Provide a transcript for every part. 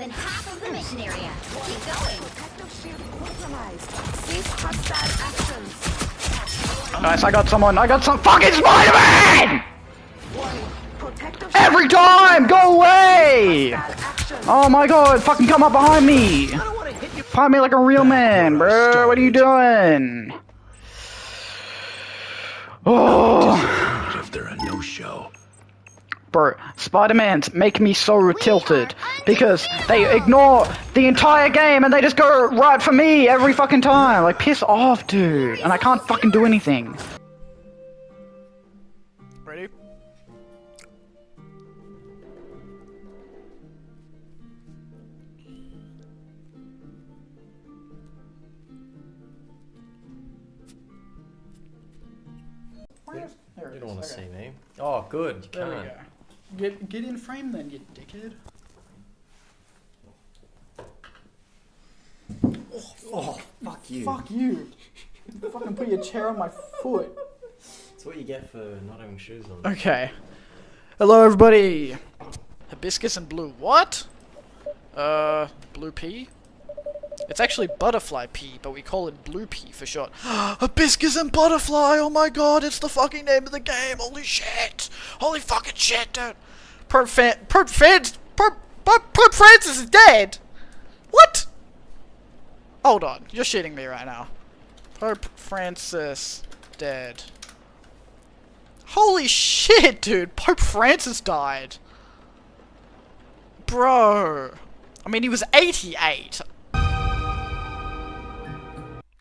than half of the mission area. Keep going. Protective shield compromised. Cease hostile actions. Nice, I got some fucking Spider-Man! Protective Every time! Go away! Oh my god, fucking come up behind me! Behind me like a real man, bro. What are you doing? Oh. If they're a no-show. Bro, Spider-Mans make me so tilted because they ignore the entire game and they just go right for me every fucking time. Like, piss off, dude. And I can't fucking do anything. Ready? You don't want to see me. Oh, good. You There we can't. go. Get in frame then, you dickhead. Oh, fuck you. Fuck you. Fucking put your chair on my foot. That's what you get for not having shoes on. Okay. Hello, everybody. Hibiscus and blue. What? Blue pea? It's actually butterfly pea, but we call it blue pea for short. Hibiscus and butterfly! Oh my god, it's the fucking name of the game! Holy shit! Holy fucking shit, dude! Pope Francis is dead! What? Hold on, you're shitting me right now. Pope Francis dead. Holy shit, dude! Pope Francis died! Bro! I mean, he was 88.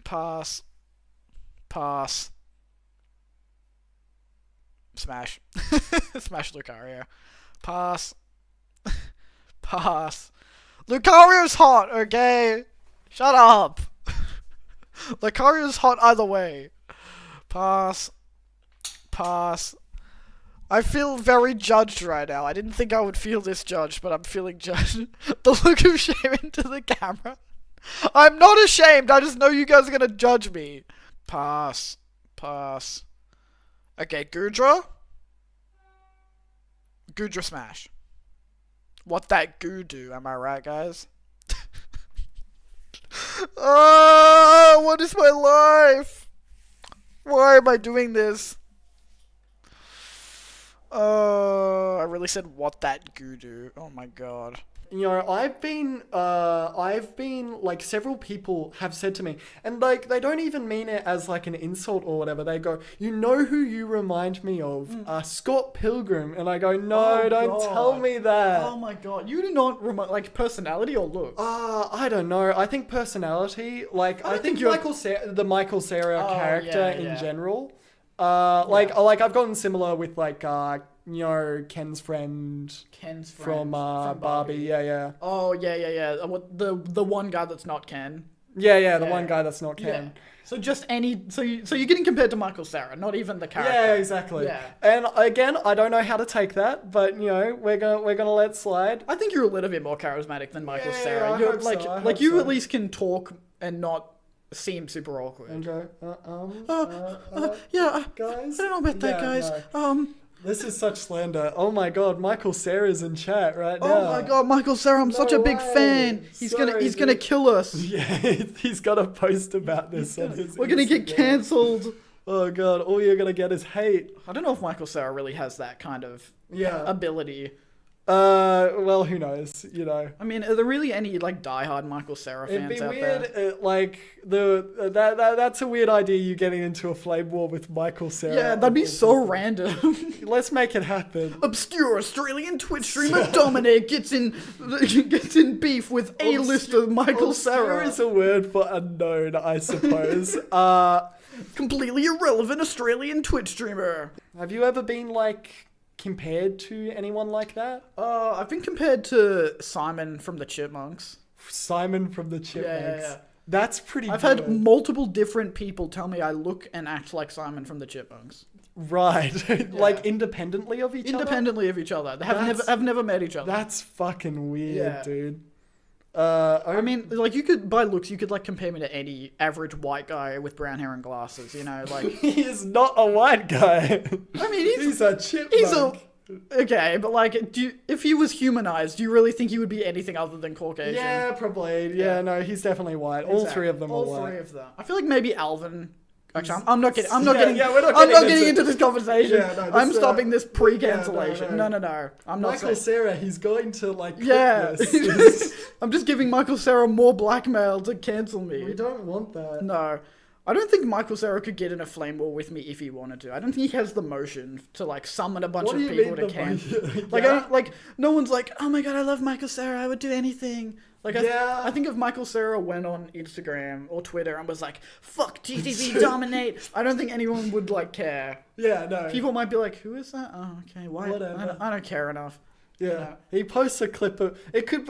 Pass. Pass. Smash. Smash Lucario. Pass. Pass. Lucario's hot, okay? Shut up. Lucario's hot either way. Pass. Pass. I feel very judged right now. I didn't think I would feel this judged, but I'm feeling judged. The look of shame into the camera. I'm not ashamed, I just know you guys are gonna judge me. Pass. Pass. Okay, Goodra? Goodra smash. What that goo do, am I right, guys? Oh, what is my life? Why am I doing this? I really said what that goo do. Oh my god. You know, I've been, like, several people have said to me, and, like, they don't even mean it as, like, an insult or whatever. They go, you know who you remind me of? Scott Pilgrim. And I go, no, Oh, don't God. tell me that. Oh my god. You do not remind, like, personality or looks? I don't know. I think personality, like, I think you're- the Michael Cera Oh, character yeah, in yeah. general. Like I've gotten similar with, like, you know, Ken's friend from Barbie. Yeah. Oh, yeah. What, the one guy that's not Ken. Yeah, the one guy that's not Ken. Yeah. So just any, so you're getting compared to Michael Cera, not even the character. Yeah, exactly. Yeah. And again, I don't know how to take that, but you know, we're gonna let slide. I think you're a little bit more charismatic than Michael Yeah, Cera. I You're hope like, so, I like hope you so. at least can talk and not seem super awkward. And go, guys. I don't know about that, Yeah, guys. no. This is such slander. Oh my god, Michael Cera's in chat right now. Oh my god, Michael Cera, I'm such a big way. fan. He's Sorry, gonna dude. kill us. Yeah, he's got a post about this on his We're gonna get Instagram. cancelled. Oh god, all you're gonna get is hate. I don't know if Michael Cera really has that kind of Yeah. ability. Well, who knows, you know. I mean, are there really any like diehard Michael Cera It'd fans be out weird, there? like, that's a weird idea, you getting into a flame war with Michael Cera. Yeah, that'd be so random. Let's make it happen. Obscure Australian Twitch streamer DomiNate gets in beef with A-lister Michael Obscure Cera. is a word for unknown, I suppose. Completely irrelevant Australian Twitch streamer. Have you ever been, like, compared to anyone like that? I've been compared to Simon from the Chipmunks. Simon from the Chipmunks. Yeah. That's pretty I've good. had multiple different people tell me I look and act like Simon from the Chipmunks. Right. Like, independently of each other? Independently of each other. They That's- have never met each other. That's fucking weird, Yeah. dude. I mean, like, you could, by looks, you could, like, compare me to any average white guy with brown hair and glasses, you know, like... He is not a white guy. I mean, He's a chipmunk. Okay, but like, if he was humanized, do you really think he would be anything other than Caucasian? Yeah, probably. Yeah, no, he's definitely white. All Exactly. three of them are All white. three of them. I feel like maybe Alvin. Actually, I'm not getting. I'm not Yeah, getting. yeah, we're not I'm not getting getting into- into this conversation. Yeah, no, I'm this, stopping this pre-cancellation. yeah, no. No. I'm not Michael saying. Cera, he's going to like. clip Yeah. this. I'm just giving Michael Cera more blackmail to cancel me. We don't want that. No. I don't think Michael Cera could get in a flame war with me if he wanted to. I don't think he has the motion to like summon a bunch What of do you people mean to the cancel. motion? Like, Yeah. I don't, like, no one's like, oh my god, I love Michael Cera, I would do anything. Like, Yeah. I think if Michael Cera went on Instagram or Twitter and was like, fuck TTV, dominate, I don't think anyone would like care. Yeah, no. People might be like, who is that? Oh, okay, why? Whatever. I don't care enough. Yeah. Yeah. He posts a clip of it could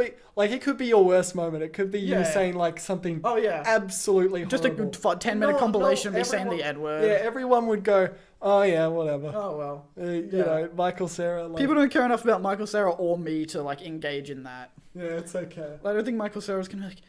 be your worst moment. It could be you Yeah. saying like something Oh, yeah. absolutely Just horrible. a 10-minute compilation of me saying the N-word. Yeah, everyone would go, "Oh yeah, whatever." Oh, well. You yeah. know, Michael Cera like, People don't care enough about Michael Cera or me to like engage in that. Yeah, it's okay. I don't think Michael Cera's gonna be like,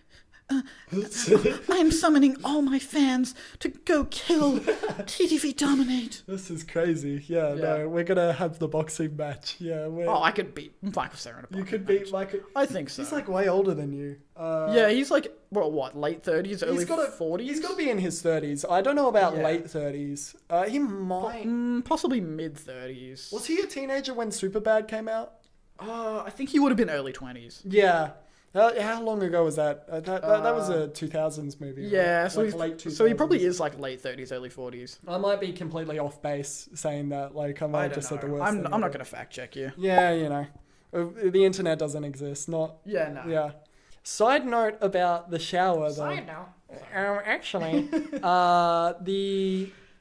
I'm summoning all my fans to go kill TTV Dominate. This is crazy. Yeah, Yeah. no, we're going to have the boxing match. Yeah, Oh, I could beat Michael Cera in a you boxing could match. beat Michael. I think so. He's like way older than you. Yeah, he's like, well, what, late 30s, early 40s? He's got to be in his 30s. I don't know about Yeah. late 30s. He might. Possibly mid 30s. Was he a teenager when Superbad came out? I think he would have been early 20s. Yeah. How long ago was that? That was a 2000s movie. Right? Yeah, so, Like late 2000s. so he probably is like late 30s, early 40s. I might be completely off base saying that. Like I might I have don't just said the know. worst. I'm thing not ever. going to fact check you. Yeah, you know, the internet doesn't exist. Not. Yeah, no. Yeah. Side note about the shower, though. note. Actually,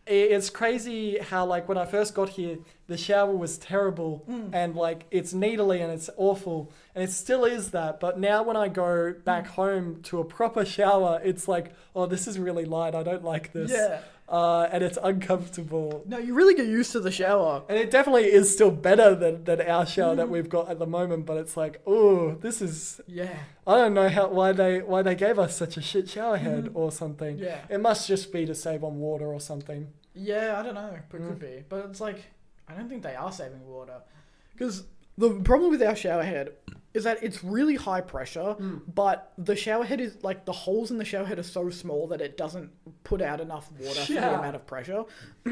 it's crazy how like when I first got here, the shower was terrible and like it's needly and it's awful and it still is that. But now when I go back home to a proper shower, it's like, oh, this is really light. I don't like this. Yeah. And it's uncomfortable. No, you really get used to the shower. And it definitely is still better than our shower that we've got at the moment. But it's like, oh, this is. Yeah. I don't know why they gave us such a shit shower head or something. Yeah. It must just be to save on water or something. Yeah, I don't know. But it could be. But it's like, I don't think they are saving water. Because the problem with our shower head is that it's really high pressure, but the shower head is, like, the holes in the shower head are so small that it doesn't put out enough water for the Yeah. amount of pressure.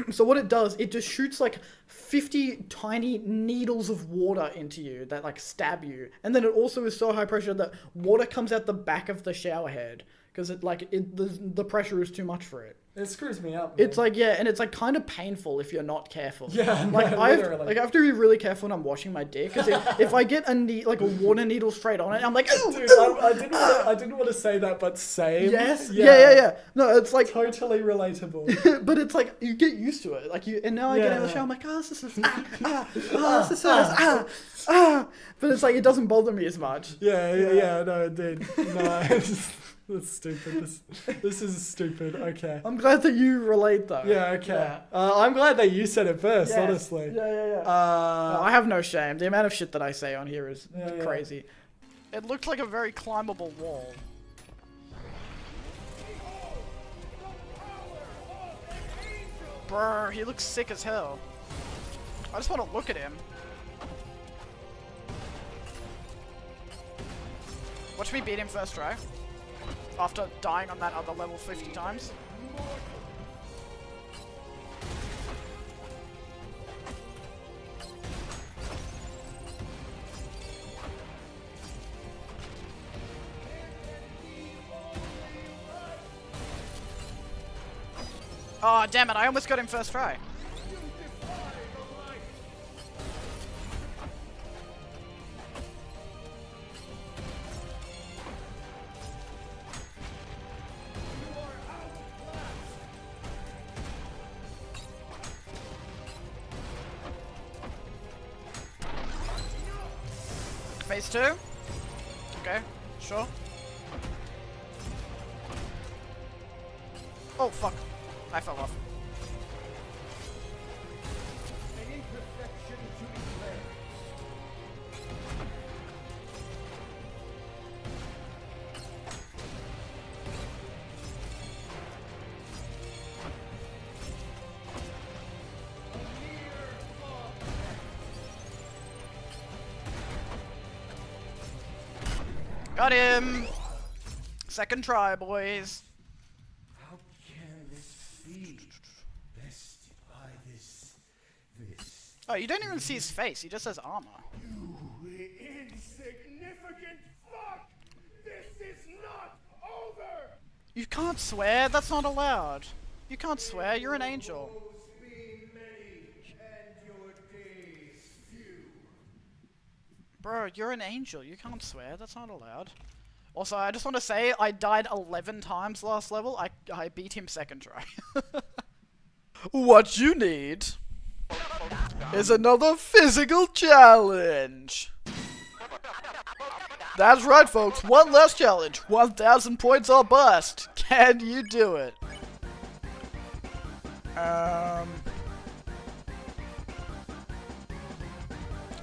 So what it does, it just shoots, like, 50 tiny needles of water into you that, like, stab you. And then it also is so high pressure that water comes out the back of the shower head. Because the pressure is too much for it. It screws me up. It's like, yeah, and it's like kind of painful if you're not careful. Yeah, like no, I literally. have to be really careful when I'm washing my dick because if I get a water needle straight on it, I'm like, ooh, Dude, ooh. I didn't want to say that, but same. Yes, yeah. No, it's like, Totally relatable. but it's like you get used to it. Like and now I get out of the Yeah. shower, I'm like, oh, this is this is so nice, but it's like it doesn't bother me as much. Yeah, no, it did. No, that's stupid. This is stupid. Okay. I'm glad that you relate though. Yeah, okay. Yeah. I'm glad that you said it first, Yes. honestly. Yeah. Uh, I have no shame. The amount of shit that I say on here is Yeah. crazy. It looked like a very climbable wall. Brr, he looks sick as hell. I just want to look at him. Watch me beat him first try. After dying on that other level 50 times. Oh, damn it, I almost got him first try. Phase 2? Okay, sure. Oh, fuck. I fell off. Got him! Second try, boys. How can this be? Bested by this. Oh, you don't even see his face. He just has armor. You insignificant fuck! This is not over! You can't swear. That's not allowed. You can't swear. You're an angel. Be many and your days few. Bro, you're an angel. You can't swear. That's not allowed. Also, I just want to say, I died 11 times last level. I beat him second try. What you need is another physical challenge. That's right, folks. One last challenge. 1,000 points or bust. Can you do it?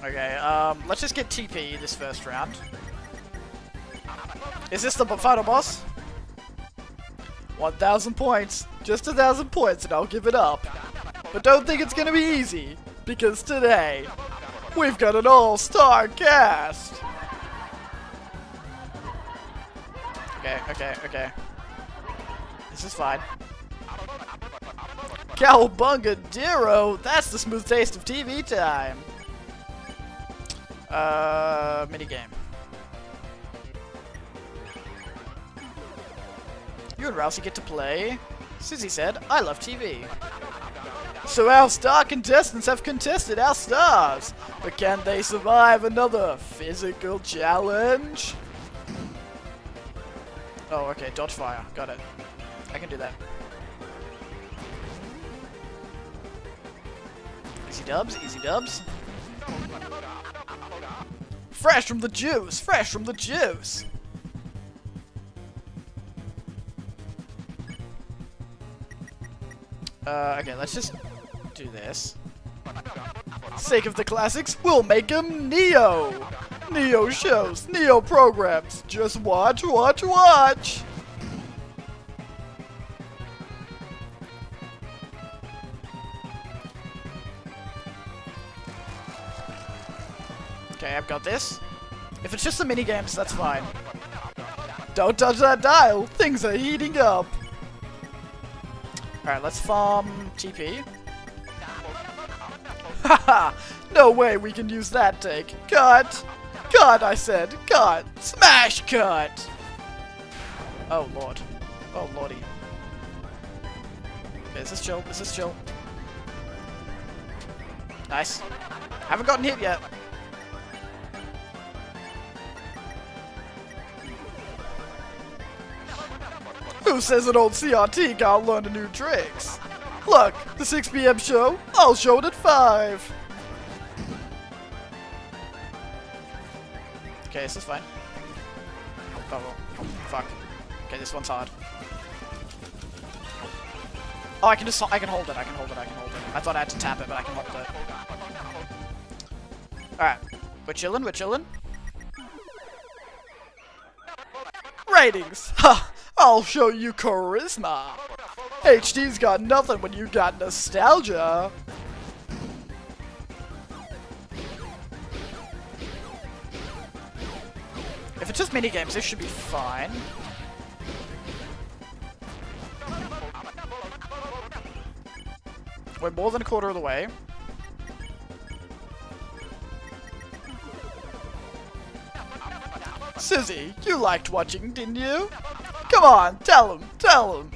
Okay, let's just get TP this first round. Is this the final boss? 1,000 points. Just 1,000 points and I'll give it up. But don't think it's gonna be easy, because today, we've got an all-star cast! Okay. This is fine. Cowabunga Dero! That's the smooth taste of TV time! Minigame. You and Rousey get to play. Susie said, I love TV. So our star contestants have contested our stars. But can they survive another physical challenge? Oh, okay. Dodge fire. Got it. I can do that. Easy dubs. Easy dubs. Fresh from the juice. Fresh from the juice. Okay, let's just do this. Sake of the classics, we'll make him Neo! Neo shows, Neo programs. Just watch, watch, watch! Okay, I've got this. If it's just the minigames, that's fine. Don't touch that dial! Things are heating up! Alright, let's farm TP. Haha! No way we can use that take. Cut! Cut, I said. Cut! Smash cut! Oh, lord. Oh, lordy. Okay, is this chill? Is this chill? Nice. Haven't gotten hit yet. Who says an old CRT can't learn new tricks? Look, the 6 PM show, I'll show it at 5. Okay, this is fine. Oh, well. Fuck. Okay, this one's hard. Oh, I can hold it, I can hold it. I thought I had to tap it, but I can hold it. Alright. We're chillin'. Ratings! Ha! I'll show you charisma! HD's got nothing when you got nostalgia! If it's just minigames, this should be fine. We're more than a quarter of the way. Susie, you liked watching, didn't you? Come on, tell him!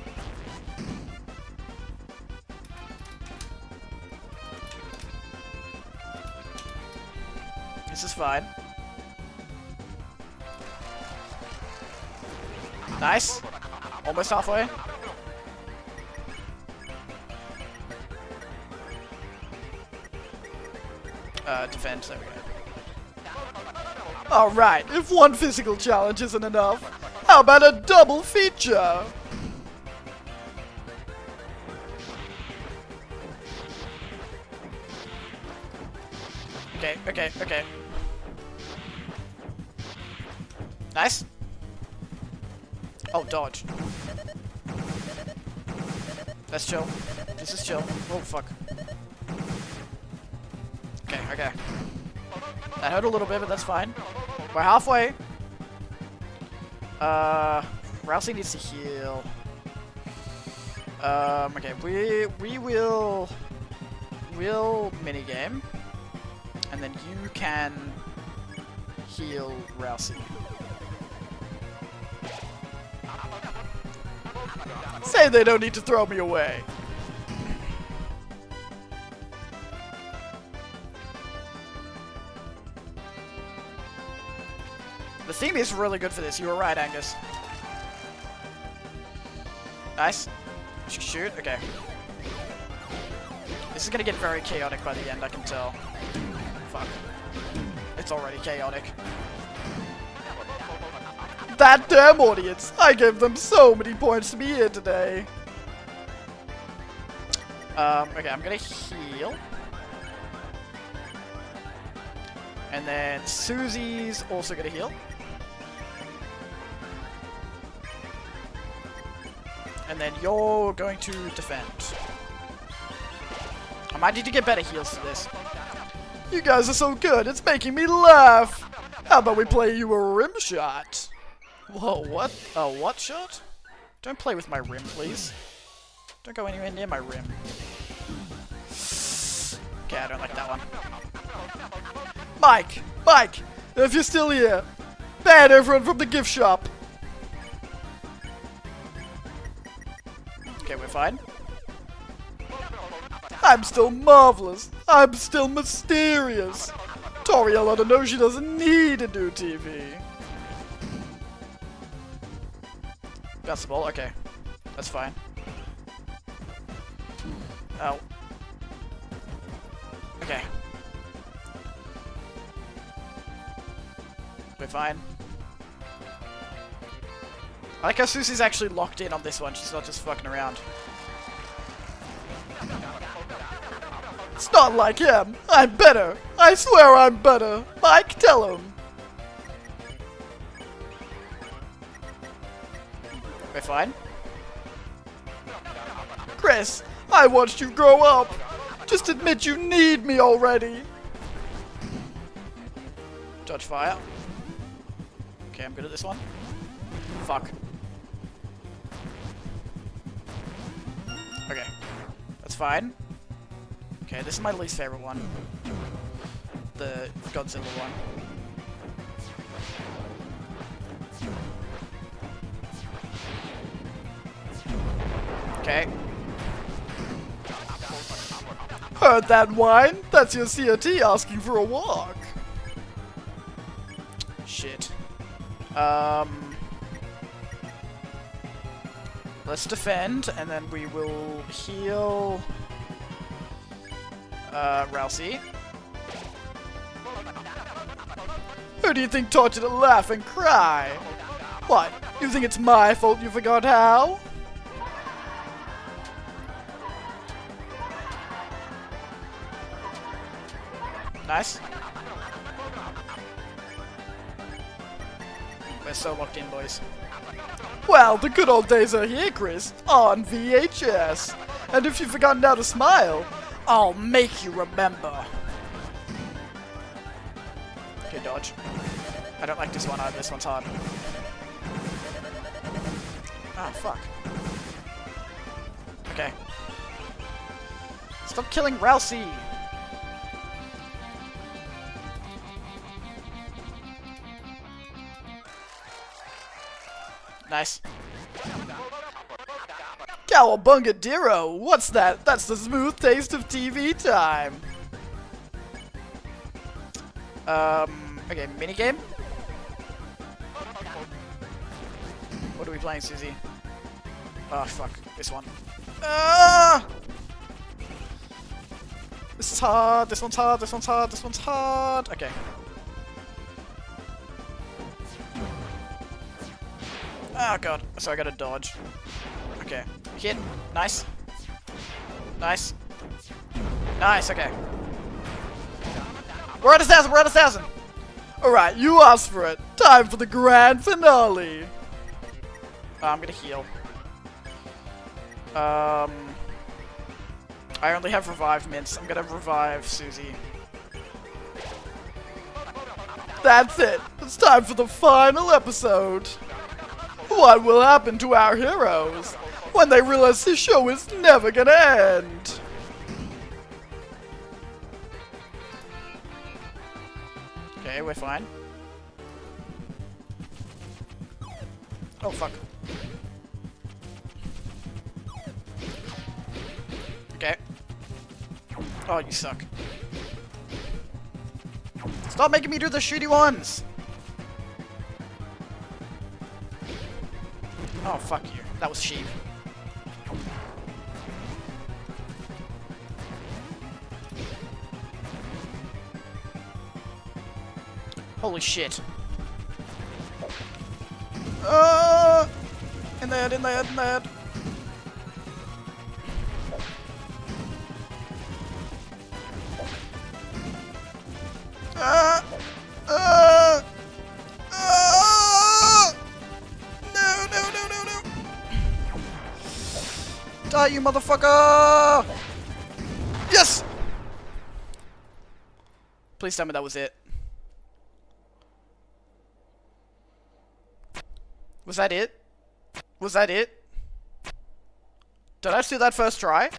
This is fine. Nice. Almost halfway. Defend, there we go. Alright, if one physical challenge isn't enough, how about a double feature? Okay. Nice. Oh, dodge. That's chill. This is chill. Oh, fuck. Okay. That hurt a little bit, but that's fine. We're halfway. Rousey needs to heal. Okay, we'll minigame, and then you can heal Rousey. Say they don't need to throw me away. The theme is really good for this. You were right, Angus. Nice. Shoot. Okay. This is gonna get very chaotic by the end, I can tell. Fuck. It's already chaotic. That damn audience! I gave them so many points to be here today. Okay, I'm gonna heal. And then Susie's also gonna heal. And then you're going to defend. I might need to get better heals for this. You guys are so good, it's making me laugh! How about we play you a rim shot? Whoa, what? A what shot? Don't play with my rim, please. Don't go anywhere near my rim. Okay, I don't like that one. Mike! Mike! If you're still here, ban everyone from the gift shop! Okay, we're fine. I'm still marvelous. I'm still mysterious. Toriel ought to know she doesn't need to do TV. That's the ball. Okay, that's fine. Oh. Okay. We're fine. I like how Susie's actually locked in on this one. She's not just fucking around. It's not like him. I'm better. I swear I'm better. Mike, tell him. We're fine. Chris, I watched you grow up. Just admit you need me already. Dodge fire. Okay, I'm good at this one. Fuck. Okay. That's fine. Okay, this is my least favorite one. The Godzilla one. Okay. Heard that whine? That's your COT asking for a walk. Shit. Let's defend, and then we will heal Rousey. Who do you think taught you to laugh and cry? What? You think it's my fault you forgot how? Nice. We're so locked in, boys. Well, the good old days are here, Chris, on VHS. And if you've forgotten how to smile, I'll make you remember. Okay, dodge. I don't like this one either. This one's hard. Ah, fuck. Okay. Stop killing Rousey! Nice. Cowabunga Diro! What's that? That's the smooth taste of TV time! Okay, minigame? What are we playing, Susie? Oh, fuck. This one. Ah! This is hard, this one's hard, this one's hard, this one's hard! Okay. Oh god, so I gotta dodge. Okay. Hit. Nice. Nice. Nice, okay. We're at 1,000, we're at 1,000! Alright, you asked for it. Time for the grand finale! I'm gonna heal. I only have revive mints. I'm gonna revive Susie. That's it! It's time for the final episode! What will happen to our heroes when they realize this show is never gonna end? Okay, we're fine. Oh, fuck. Okay. Oh, you suck. Stop making me do the shitty ones! Oh, fuck you. That was sheep. Holy shit. In there, in there, in there. No, no, no, no, no. Die, you motherfucker! Yes! Please tell me that was it. Was that it? Was that it? Did I just do that first try?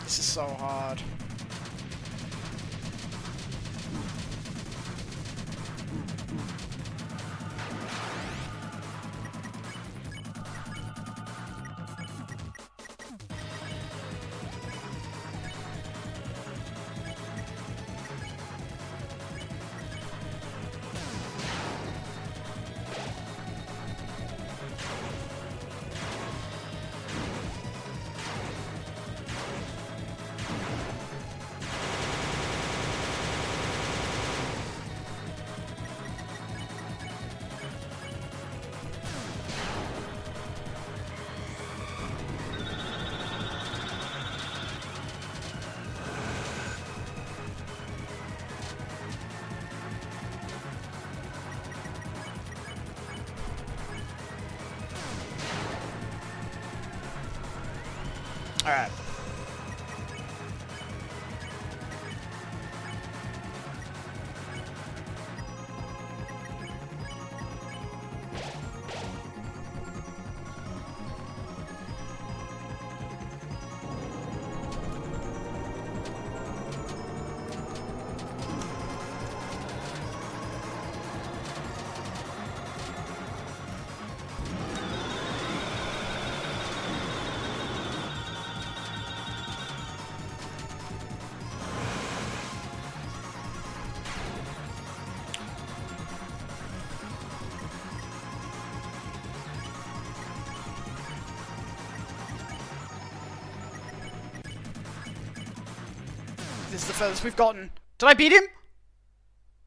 This is so hard. Alright. This is the furthest we've gotten. Did I beat him?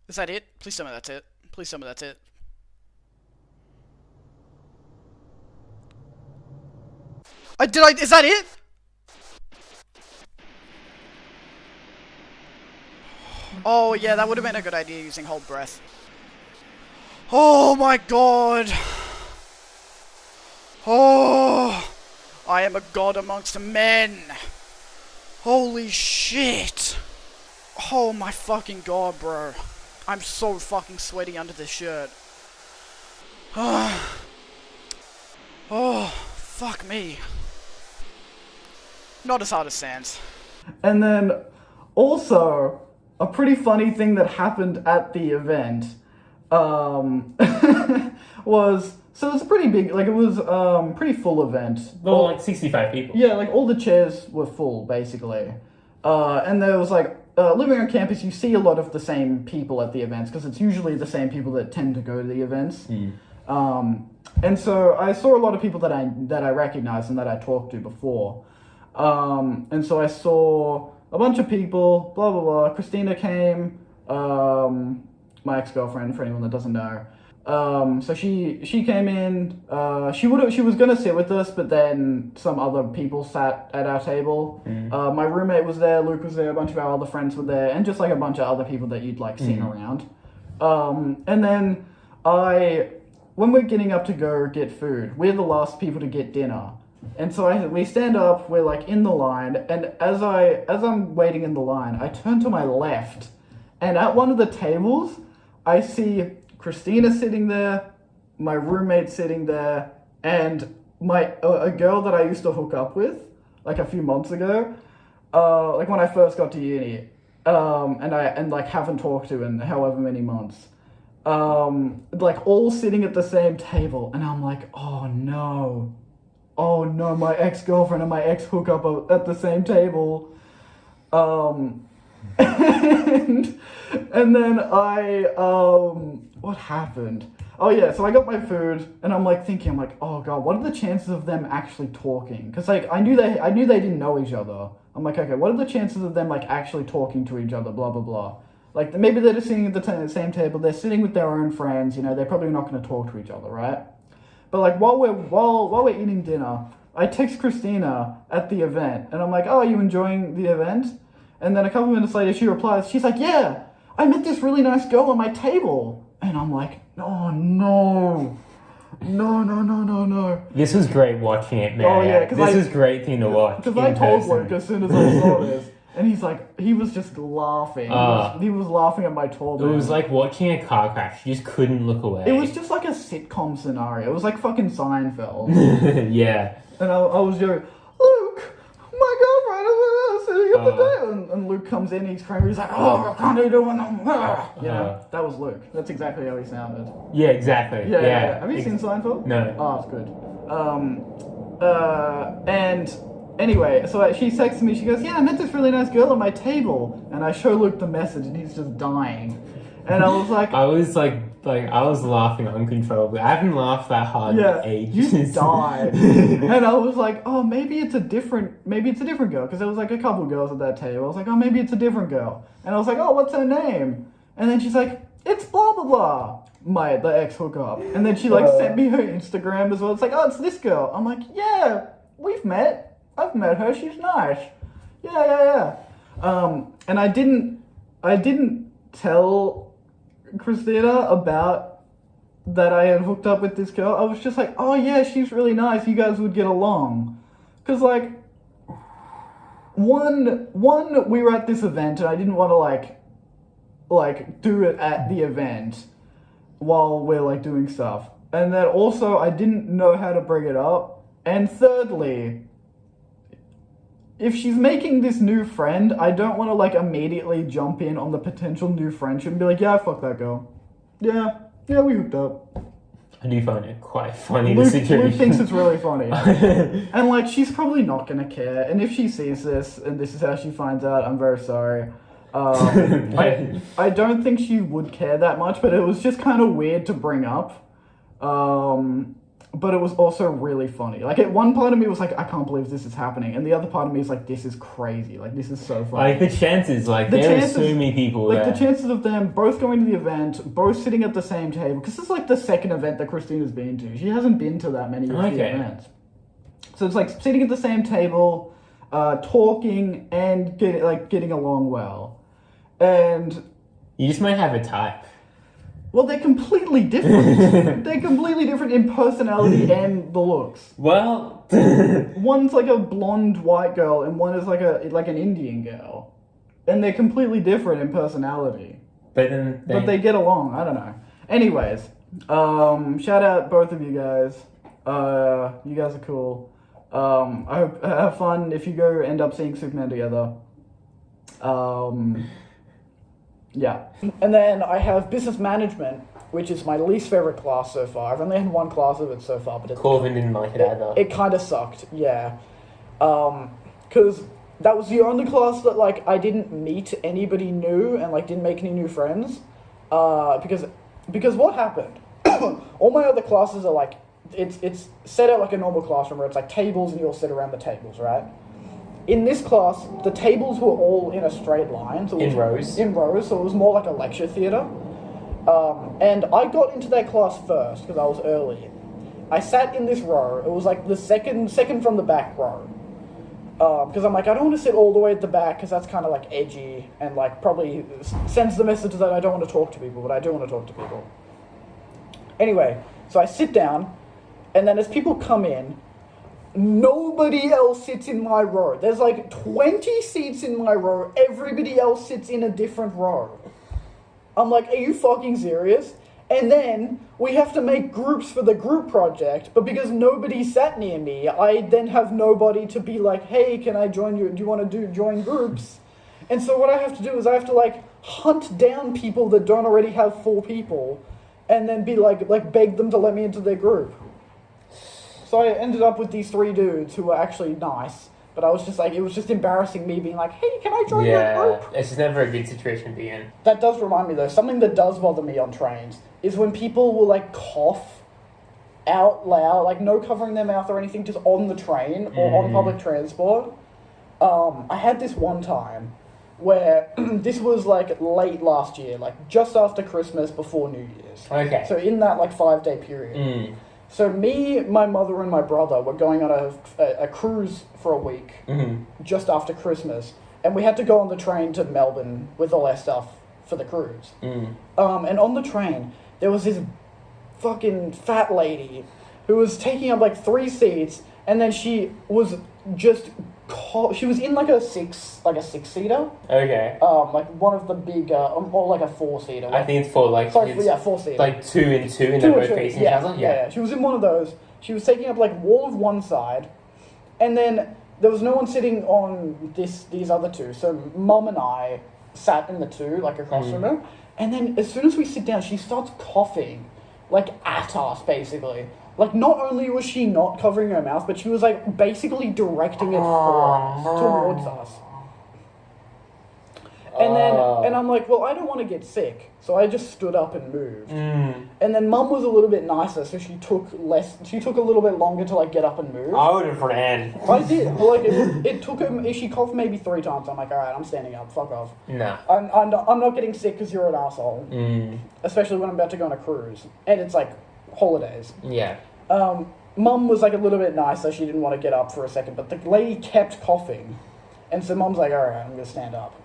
Is that it? Please tell me that's it. Please tell me that's it. Is that it? Oh yeah, that would have been a good idea using hold breath. Oh my god. Oh, I am a god amongst men. Holy shit. Oh my fucking god, bro. I'm so fucking sweaty under this shirt. Oh, fuck me. Not as hard as Sans. And then, also, a pretty funny thing that happened at the event, was, so it was a pretty big, like, it was, pretty full event. Well, like 65 people. Yeah, like, all the chairs were full, basically. And there was, like, living on campus, you see a lot of the same people at the events, because it's usually the same people that tend to go to the events. And so I saw a lot of people that I recognized and that I talked to before. And so I saw a bunch of people, blah, blah, blah. Christina came, my ex-girlfriend, for anyone that doesn't know. So she came in, she was gonna sit with us, but then some other people sat at our table. My roommate was there, Luke was there, a bunch of our other friends were there, and just like a bunch of other people that you'd like seen around. And then when we're getting up to go get food, we're the last people to get dinner. And so we stand up, we're like in the line, and as I'm waiting in the line, I turn to my left, and at one of the tables, I see Christina sitting there, my roommate sitting there, and a girl that I used to hook up with, like a few months ago, like when I first got to uni, and like haven't talked to in however many months, like all sitting at the same table, and I'm like, oh no, my ex-girlfriend and my ex-hookup are at the same table. And then what happened? Oh yeah, so I got my food, and I'm like thinking, oh god, what are the chances of them actually talking? Because like I knew they didn't know each other. I'm like, okay, what are the chances of them like actually talking to each other? Blah blah blah. Like maybe they're just sitting at the same table. They're sitting with their own friends. You know, they're probably not going to talk to each other, right? But like while we're eating dinner, I text Christina at the event, and I'm like, oh, are you enjoying the event? And then a couple minutes later, she replies, she's like, yeah, I met this really nice girl on my table. And I'm like, oh no. No. This was great watching it, man. Oh, yeah, this is a great thing to watch. Because I told Luke as soon as I saw this, and he was just laughing. He was laughing at my talk. It was like watching a car crash. You just couldn't look away. It was just like a sitcom scenario. It was like fucking Seinfeld. Yeah. And I was going, Luke, my girlfriend is sitting at the table. And Luke comes in, he's crying, he's like, oh, I can't do it. Yeah, that was Luke. That's exactly how he sounded. Yeah, exactly. Yeah. Have you seen Seinfeld? No. Oh, it's good. And anyway, so she texted me, she goes, yeah, I met this really nice girl at my table. And I show Luke the message, and he's just dying. And I was like... I was laughing uncontrollably. I haven't laughed that hard in ages. You died. And I was like, oh, maybe it's a different girl. Because there was like a couple girls at that table. I was like, oh, maybe it's a different girl. And I was like, oh, what's her name? And then she's like, it's blah, blah, blah. The ex-hookup. And then she like sent me her Instagram as well. It's like, oh, it's this girl. I'm like, yeah, we've met. I've met her. She's nice. Yeah. And I didn't tell Christina about that I had hooked up with this girl. I was just like, oh yeah, she's really nice, you guys would get along. Because like one we were at this event, and I didn't want to like do it at the event while we're like doing stuff, and then also I didn't know how to bring it up, and thirdly, if she's making this new friend, I don't want to like immediately jump in on the potential new friendship and be like, yeah, fuck that girl. Yeah, we hooked up. I do find it quite funny, Luke, the situation. Luke thinks it's really funny. And like, she's probably not going to care. And if she sees this, and this is how she finds out, I'm very sorry. I don't think she would care that much, but it was just kind of weird to bring up. but it was also really funny. Like, one part of me was like, I can't believe this is happening, and the other part of me is like, this is crazy. Like, this is so funny. Like, the chances, like, there are so many people like, there. the chances of them both going to the event, both sitting at the same table, because this is like the second event that Christina's been to. She hasn't been to that many of the events. So it's like sitting at the same table, talking, and getting along well. And You just might have a type. well, they're completely different. They're completely different in personality and the looks. Well, One's like a blonde white girl, and one is like an Indian girl, and they're completely different in personality. but they get along. I don't know. Anyways, shout out both of you guys. You guys are cool. I hope have fun if you go end up seeing Superman together. Yeah. And then I have business management, which is my least favorite class so far. I've only had one class of it so far, but Corvin didn't like it either. It kind of sucked, yeah. Because that was the only class that, like, I didn't meet anybody new and, like, didn't make any new friends. Because what happened? All my other classes are, like, it's set out like a normal classroom where it's, like, tables and you all sit around the tables, right? In this class, the tables were all in a straight line. So it was, In rows, so it was more like a lecture theatre. And I got into that class first because I was early. I sat in this row. It was like the second from the back row. Because I'm like, I don't want to sit all the way at the back because that's kind of like edgy and like probably sends the message that I don't want to talk to people, but I do want to talk to people. Anyway, so I sit down, and then as people come in, nobody else sits in my row. There's like 20 seats in my row. Everybody else sits in a different row. I'm like, are you fucking serious? And then we have to make groups for the group project, but because nobody sat near me, I then have nobody to be like, hey, can I join you? Do you want to join groups? And so what I have to do is I have to like hunt down people that don't already have 4 people, and then be like beg them to let me into their group. So I ended up with these 3 dudes who were actually nice, but I was just like, it was just embarrassing me being like, hey, can I join your group? It's just never a good situation to be in. That does remind me though, something that does bother me on trains is when people will like cough out loud, like no covering their mouth or anything, just on the train or on public transport. I had this one time where this was like late last year, like just after Christmas, before New Year's. Okay. So in that like 5-day period. So me, my mother, and my brother were going on a cruise for a week just after Christmas, and we had to go on the train to Melbourne with all our stuff for the cruise. And on the train, there was this fucking fat lady who was taking up like 3 seats, and then she was just she was in like a 6-seater. Okay. Like one of the big, or like a 4-seater. I think it's 4, like... Sorry, 4-seater. Like 2 and 2, and they're both facing each other? Yeah, she was in one of those. She was taking up like wall of one side, and then there was no one sitting on these other 2. So Mum and I sat in the 2, like across from her, and then as soon as we sit down, she starts coughing, like at us, basically. Like, not only was she not covering her mouth, but she was, like, basically directing it towards us. And then, I'm like, well, I don't want to get sick. So I just stood up and moved. And then Mum was a little bit nicer, so she took a little bit longer to, like, get up and move. I would have ran. I did. Like, it took her, she coughed maybe 3 times. I'm like, alright, I'm standing up, fuck off. Nah. I'm not getting sick because you're an asshole. Especially when I'm about to go on a cruise. And it's, like, holidays. Yeah. Mum was like a little bit nicer. She didn't want to get up for a second, but the lady kept coughing. And so Mum's like, alright, I'm going to stand up.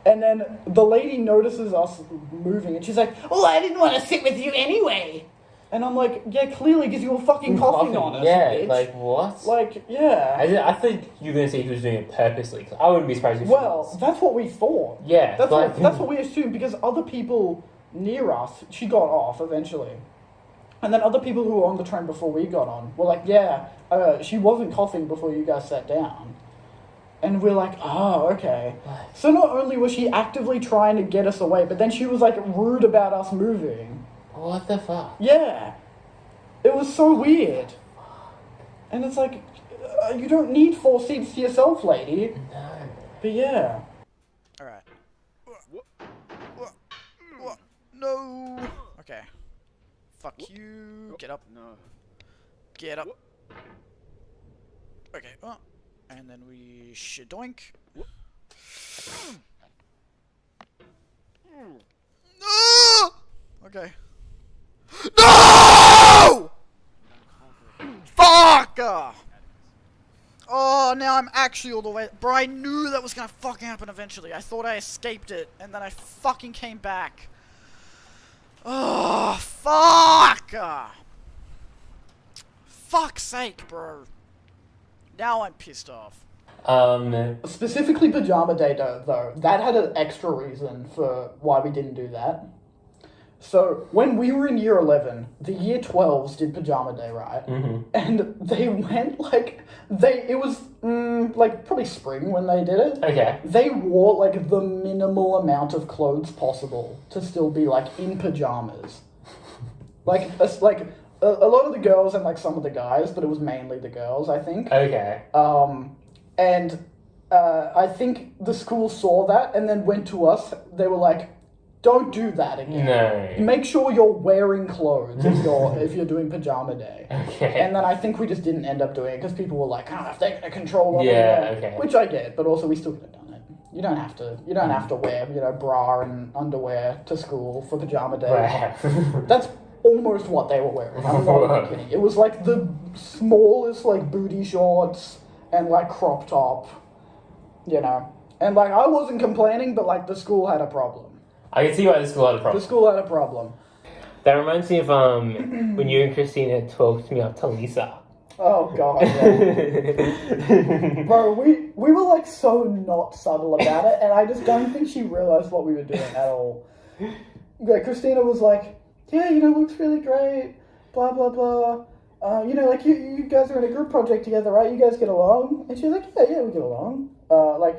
And then the lady notices us moving, and she's like, well, I didn't want to sit with you anyway. And I'm like, yeah, clearly, because you were fucking coughing on us, yeah, bitch. like, what? Like, yeah. I thought you were going to say he was doing it purposely, 'cause I wouldn't be surprised if he was. That's what we thought. Yeah. That's what we assumed, because other people near us, she got off eventually. And then other people who were on the train before we got on were like, yeah, she wasn't coughing before you guys sat down. And we're like, oh, okay. So not only was she actively trying to get us away, but then she was like rude about us moving. What the fuck? Yeah. It was so weird. And it's like, you don't need 4 seats to yourself, lady. No. But yeah. Alright. No! Okay. Fuck you. Get up. No. Get up. Okay, and then we shadoink. No! Okay. No! Fuck! Oh, now I'm actually all the way. Bro, I knew that was gonna fucking happen eventually. I thought I escaped it, and then I fucking came back. Oh, fuck! Fuck's sake, bro. Now I'm pissed off. Specifically Pajama Day, though, that had an extra reason for why we didn't do that. So, when we were in year 11, the year 12s did Pajama Day, right? Mm-hmm. And they went, it was, probably spring when they did it. Okay. They wore, the minimal amount of clothes possible to still be, in pajamas. A lot of the girls and, some of the guys, but it was mainly the girls, I think. Okay. And I think the school saw that and then went to us. They were like, don't do that again. No. Make sure you're wearing clothes if you're doing Pajama Day. Okay. And then I think we just didn't end up doing it because people were like, if they're going to control what Yeah, okay. Which I get, but also we still could have done it. You don't have to wear, bra and underwear to school for Pajama Day. Wow. That's almost what they were wearing. I'm not even kidding. It was the smallest booty shorts and crop top, And I wasn't complaining, but the school had a problem. I can see why the school had a problem. The school had a problem. That reminds me of when you and Christina talked me up to Lisa. Oh god, yeah. Bro, we were so not subtle about it, and I just don't think she realized what we were doing at all. Christina was like, yeah, looks really great, blah blah blah. You guys are in a group project together, right? You guys get along? And she's like, yeah, we get along.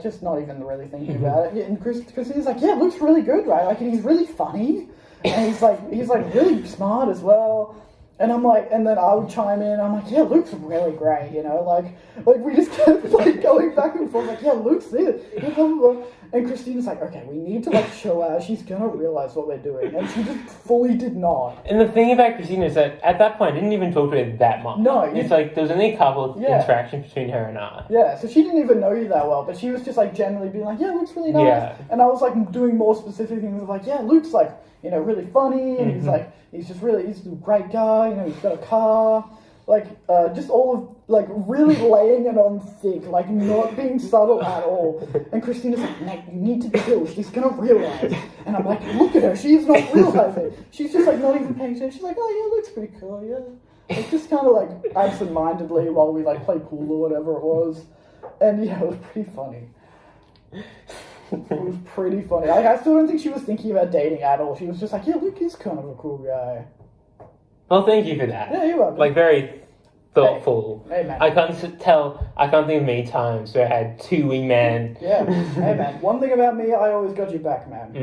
Just not even really thinking about it. Yeah, and Christina's like, yeah, it looks really good, right? And he's really funny. And he's really smart as well. And I'm like, and then I would chime in, I'm like, yeah, Luke's really great, we just kept going back and forth, yeah, Luke's this, blah, blah, blah. And Christina's like, okay, we need to show her, she's gonna realize what we're doing, and she just fully did not. And the thing about Christina is that at that point I didn't even talk to her that much. No. It's there was only a couple of interactions between her and I. Yeah, so she didn't even know you that well, but she was just generally being like, yeah, Luke's really nice. Yeah. And I was doing more specific things of yeah, Luke's really funny, and he's he's a great guy, he's got a car, just all of, really laying it on thick, not being subtle at all. And Christina's like, Nate, you need to chill, she's gonna realize. And I'm like, look at her, she's not realizing. She's just, not even paying attention. She's like, oh, yeah, looks pretty cool, yeah. Just kind of, absent-mindedly while we, play pool or whatever it was. And, yeah, it was pretty funny. It was pretty funny. I still don't think she was thinking about dating at all. She was just like, yeah, Luke is kind of a cool guy. Well, thank you for that. Yeah, you're welcome. Very thoughtful. Hey, man. I can't think of many times where I had two wingmen. Yeah. Hey, man. One thing about me, I always got your back, man.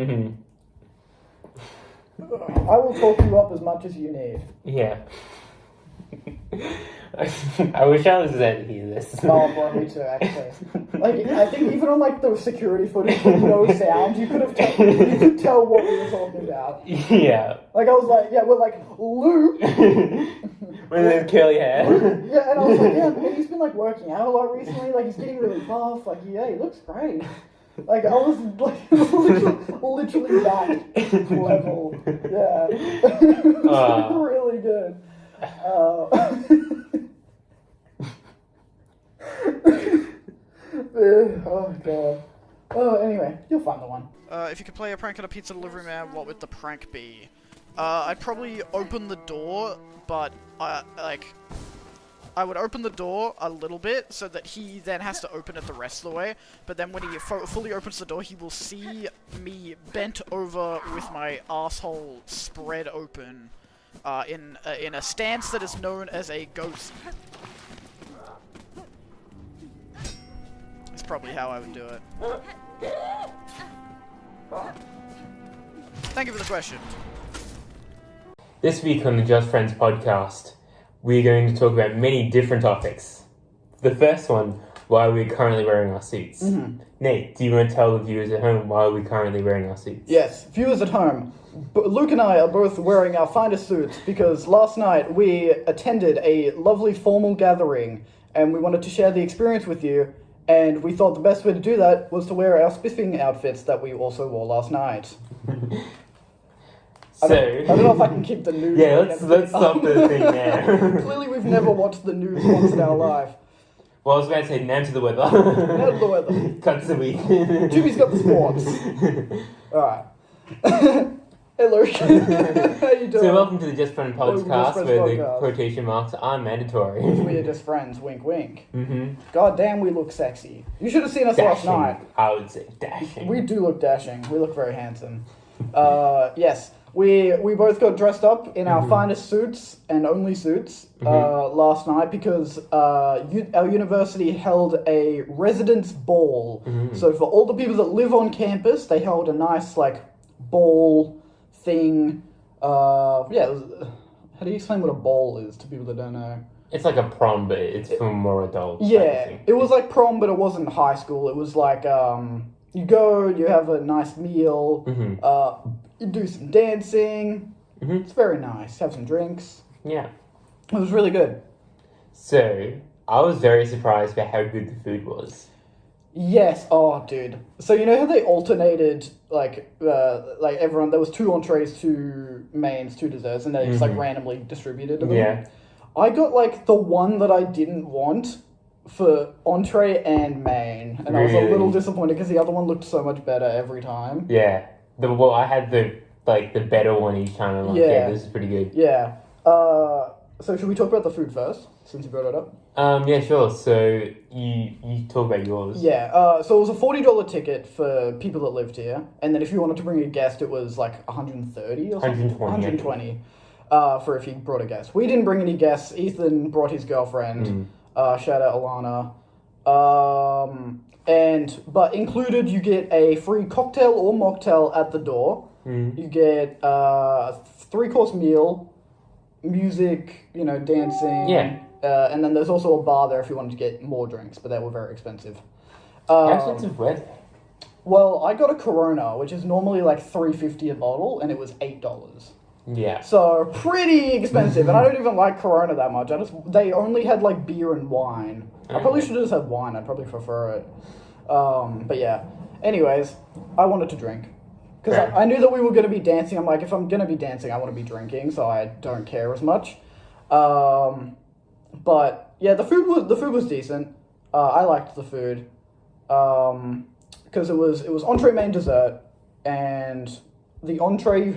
Mm-hmm. I will talk you up as much as you need. Yeah. I wish I was there to hear this. Oh, boy, me too, actually. I think even on, the security footage with no sound, you could tell what we were talking about. Yeah. I was like, yeah, we're Luke. With his curly hair. Yeah, and I was like, yeah, man, he's been, working out a lot recently. He's getting really buff. Yeah, he looks great. I was, literally that level. Yeah. It was really good. Oh god. Oh, anyway, you'll find the one. If you could play a prank on a pizza delivery man, what would the prank be? I'd probably open the door, but I would open the door a little bit so that he then has to open it the rest of the way. But then when he fully opens the door, he will see me bent over with my asshole spread open. In a stance that is known as a ghost. It's probably how I would do it. Thank you for the question. This week on the Just Friends podcast, we're going to talk about many different topics. The first one why we're currently wearing our suits. Nate, do you want to tell the viewers at home why we're currently wearing our suits? Yes, viewers at home, Luke and I are both wearing our finest suits because last night we attended a lovely formal gathering and we wanted to share the experience with you, and we thought the best way to do that was to wear our spiffing outfits that we also wore last night. I don't know if I can keep the news. Yeah, let's stop the thing there. Clearly we've never watched the news once in our life. Well, I was about to say, now to the weather. Now to the weather. Cut to the week. Jimmy's got the sports. Alright. Hey Luke, how you doing? So welcome to the Just Friend Welcome to the podcast, Just Friends where podcast. the quotation marks are mandatory. We are just friends, wink wink. Mm-hmm. God damn, we look sexy. You should have seen us last Dashing, night. I would say dashing. We do look dashing. We look very handsome. Yes, we both got dressed up in our finest suits and only suits last night because our university held a residence ball. So for all the people that live on campus, they held a nice ball thing. How do you explain what a ball is to people that don't know? It's like a prom, but it's for more adults. Yeah, it was like prom, but it wasn't high school. It was like you go, you have a nice meal, you do some dancing. It's very nice. Have some drinks. Yeah. It was really good. So I was very surprised by how good the food was. Yes. Oh, dude. So you know how they alternated everyone? There was 2 entrees, 2 mains, 2 desserts, and they just randomly distributed them. Yeah. I got the one that I didn't want for entree and main, and I was a little disappointed because the other one looked so much better every time. Yeah. I had the better one each time. I'm like, yeah, this is pretty good. Yeah. So should we talk about the food first, since you brought it up? Yeah, sure. So you talk about yours. Yeah. So it was a $40 ticket for people that lived here, and then if you wanted to bring a guest, it was like $130 or something. 120. For if you brought a guest. We didn't bring any guests. Ethan brought his girlfriend. Shout out Alana. But included, you get a free cocktail or mocktail at the door. You get a 3-course meal, music, dancing. Yeah. And then there's also a bar there if you wanted to get more drinks, but they were very expensive. How expensive were they? Well, I got a Corona, which is normally like $3.50 a bottle, and it was $8. Yeah. So pretty expensive, and I don't even like Corona that much. They only had beer and wine. I probably should have just had wine. I'd probably prefer it. But yeah. Anyways, I wanted to drink because I knew that we were going to be dancing. I'm like, if I'm going to be dancing, I want to be drinking, so I don't care as much. But yeah, the food was decent. I liked the food because it was entree, main, dessert, and the entree you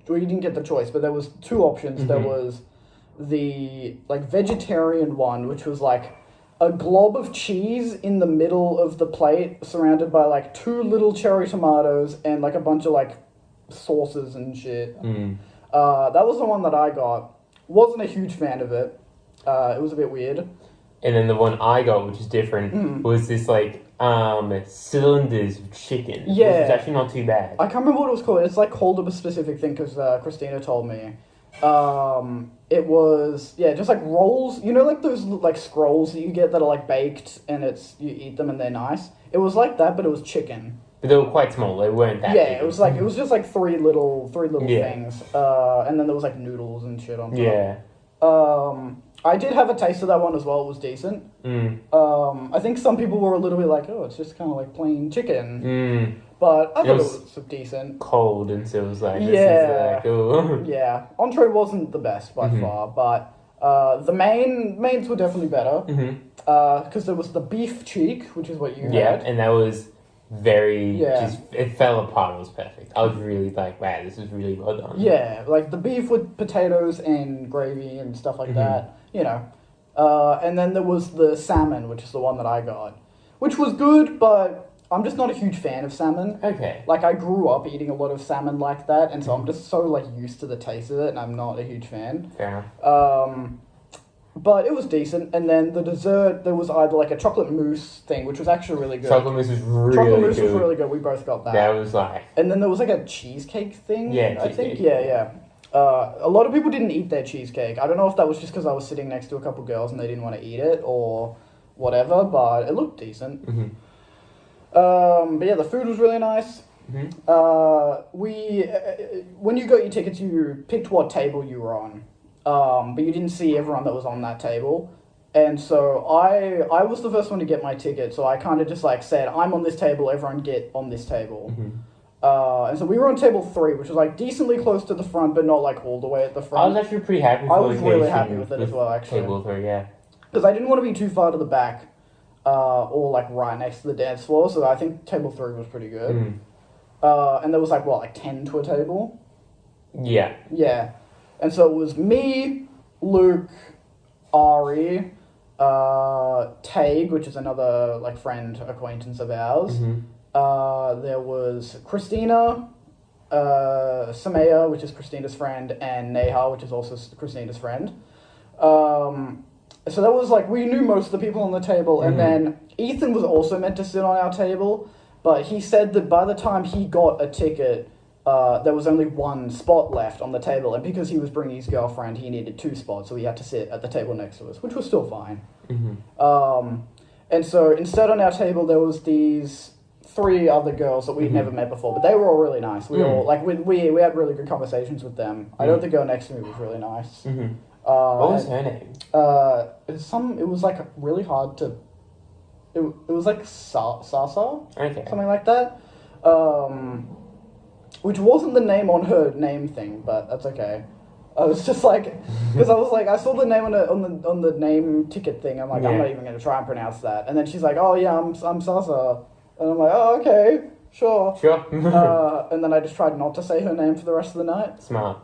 didn't get the choice, but there was 2 options. There was the vegetarian one, which was a glob of cheese in the middle of the plate, surrounded by 2 little cherry tomatoes and a bunch of sauces and shit. That was the one that I got. Wasn't a huge fan of it. It was a bit weird. And then the one I got, which is different, was this cylinders of chicken. Yeah. Which is actually not too bad. I can't remember what it was called. It's called a specific thing because Christina told me. It was just rolls. You know, those scrolls that you get that are baked and you eat them and they're nice. It was like that, but it was chicken. But they were quite small. They weren't that big. It was just 3 little things. And then there was noodles and shit on top. Yeah. I did have a taste of that one as well. It was decent. I think some people were a little bit oh, it's just kind of plain chicken. But I thought it was decent. Cold, and so it was ooh. Yeah. Entree wasn't the best by far, but the mains were definitely better. Because there was the beef cheek, which is what you had. Yeah, and that was very it fell apart. It was perfect. I was really wow, this is really well done. Yeah, the beef with potatoes and gravy and stuff like that. And then there was the salmon, which is the one that I got, which was good, but I'm just not a huge fan of salmon. Okay. I grew up eating a lot of salmon like that, and so I'm just so used to the taste of it, and I'm not a huge fan. Fair enough. But it was decent, and then the dessert, there was either a chocolate mousse thing, which was actually really good. Chocolate mousse was really good. We both got that. That was And then there was a cheesecake thing. Yeah, I think. Yeah. A lot of people didn't eat their cheesecake. I don't know if that was just because I was sitting next to a couple girls and they didn't want to eat it, or whatever, but it looked decent. Mhm. But yeah, the food was really nice. Mhm. When you got your tickets, you picked what table you were on, but you didn't see everyone that was on that table. And so I was the first one to get my ticket, so I kind of just like said, I'm on this table, everyone get on this table. And so we were on table 3, which was like decently close to the front, but not like all the way at the I front. was actually pretty happy. I was really happy with it as well, actually. Table 3, yeah. Because I didn't want to be too far to the back, or like right next to the dance floor, so I think table 3 was pretty good. And there was like, what, like 10 to a table? Yeah. Yeah. And so it was me, Luke, Ari, Taig, which is another like friend, acquaintance of ours. There was Christina, Samaya, which is Christina's friend, and Neha, which is also Christina's friend. So that was like, we knew most of the people on the table, and then Ethan was also meant to sit on our table, but he said that by the time he got a ticket, there was only 1 spot left on the table, and because he was bringing his girlfriend, he needed 2 spots, so he had to sit at the table next to us, which was still fine. And so instead on our table, there was these 3 other girls that we'd never met before, but they were all really nice. We all like we had really good conversations with them. I know the girl next to me was really nice. What was her name? It was like really hard to. It was like Sasa, Okay. something like that. Which wasn't the name on her name thing, but that's okay. I was just like, because I was like, I saw the name on the name ticket thing. I'm like, I'm not even gonna try and pronounce that. And then she's like, oh yeah, I'm Sasa, and I'm like, oh okay, sure. Sure. And then I just tried not to say her name for the rest of the night. Smart.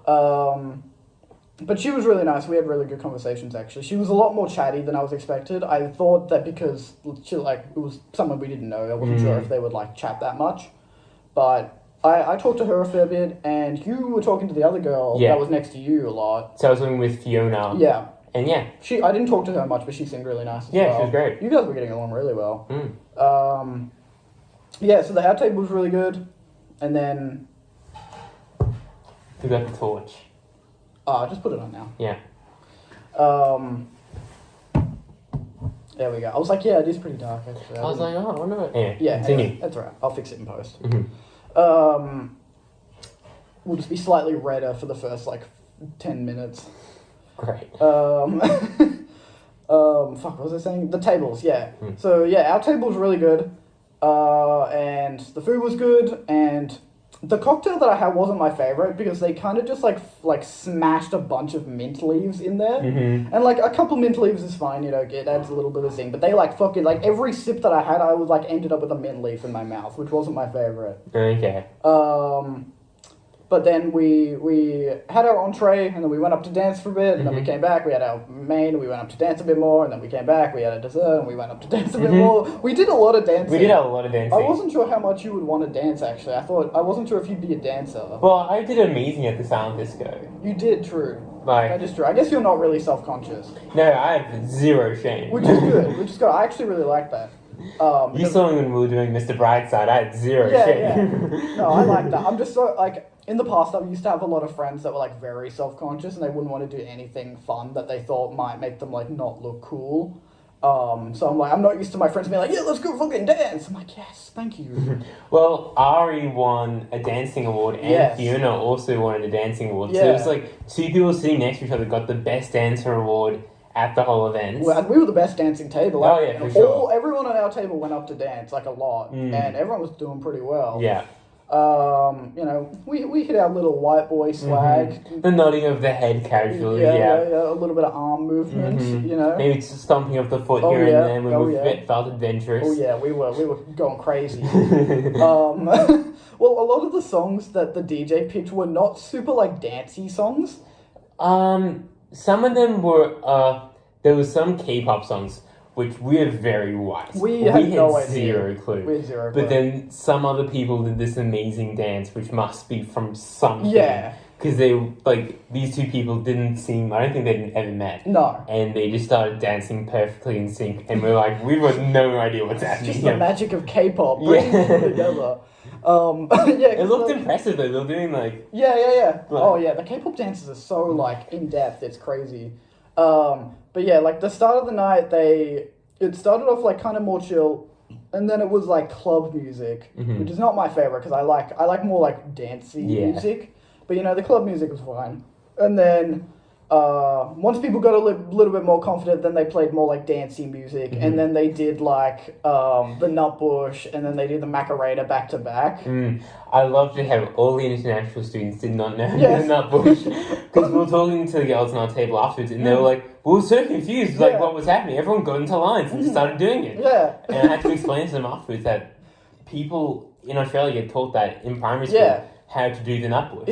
But she was really nice. We had really good conversations, actually. She was a lot more chatty than I was expected. I thought that because she, like, it was someone we didn't know, I wasn't sure if they would, like, chat that much. But I talked to her a fair bit, and you were talking to the other girl that was next to you a lot. So I was talking with Fiona. Yeah. And yeah. I didn't talk to her much, but she seemed really nice as well. Yeah, she was great. You guys were getting along really well. Yeah, so our table was really good. And then... Who got the torch? Just put it on now. Yeah. There we go. I was like, yeah, it is pretty dark, actually. I was like, oh, I wonder what... Anyway, yeah, continue. anyway, that's all right. I'll fix it in post. Mm-hmm. We'll just be slightly redder for the first, like, 10 minutes. Great. Fuck, what was I saying? The tables, yeah. So, yeah, our table was really good. And the food was good, and... The cocktail that I had wasn't my favorite because they kind of just like smashed a bunch of mint leaves in there, and like a couple mint leaves is fine, you know, it adds a little bit of zing. But they like fucking like every sip that I had, I was like ended up with a mint leaf in my mouth, which wasn't my favorite. Okay. But then we had our entree, and then we went up to dance for a bit, and then we came back, we had our main, and we went up to dance a bit more, and then we came back, we had a dessert, and we went up to dance a bit more. We did a lot of dancing. We did a lot of dancing. I wasn't sure how much you would want to dance, actually. I wasn't sure if you'd be a dancer. Well, I did amazing at the silent disco. You did, true. Like, that is true. I guess you're not really self-conscious. No, I have zero shame. Which is good, I actually really like that. You saw me when we were doing Mr. Brightside, I had zero shame. Yeah. No, I like that. I'm just so, like... In the past, I used to have a lot of friends that were, like, very self-conscious, and they wouldn't want to do anything fun that they thought might make them, like, not look cool. So I'm like, I'm not used to my friends being like, yeah, let's go fucking dance. I'm like, yes, thank you. Well, Ari won a dancing award, and Fiona also won a dancing award. Yeah. So it was like 2 people sitting next to each other got the best dancer award at the whole event. Well, and we were the best dancing table. Oh, yeah, for sure. Everyone on our table went up to dance, like, a lot, and everyone was doing pretty well. Yeah. You know, we hit our little white boy swag. The nodding of the head casually, yeah. A little bit of arm movement, you know. Maybe just stomping of the foot here and there when we felt adventurous. Oh yeah, we were going crazy. Well, a lot of the songs that the DJ picked were not super like dancey songs. Some of them were there was some K-pop songs which we're very white. We had no idea. Zero clue. We had zero clue. But then some other people did this amazing dance, which must be from something. Yeah. Because they, like, these 2 people didn't seem, I don't think they'd ever met. No. And they just started dancing perfectly in sync. And we're like, we've got no idea what's happening. Just the magic of K-pop bringing people together. It looked impressive though, they were doing like... Yeah. Oh yeah, the K-pop dances are so, like, in-depth, it's crazy. But yeah, like, the start of the night, it it started off like kind of more chill, and then it was like club music, which is not my favorite because I like more like dancey music. But the club music was fine. And then once people got a little bit more confident, then they played more like dancey music, and then they did like the Nutbush, and then they did the Macarena back to back. I love to have all the international students did not know the Nutbush because we were talking to the girls on our table afterwards, and they were like, we were so confused, like what was happening. Everyone got into lines and just started doing it. Yeah, and I had to explain to them afterwards that people in Australia get taught that in primary school. Yeah. How to do the Nutbush.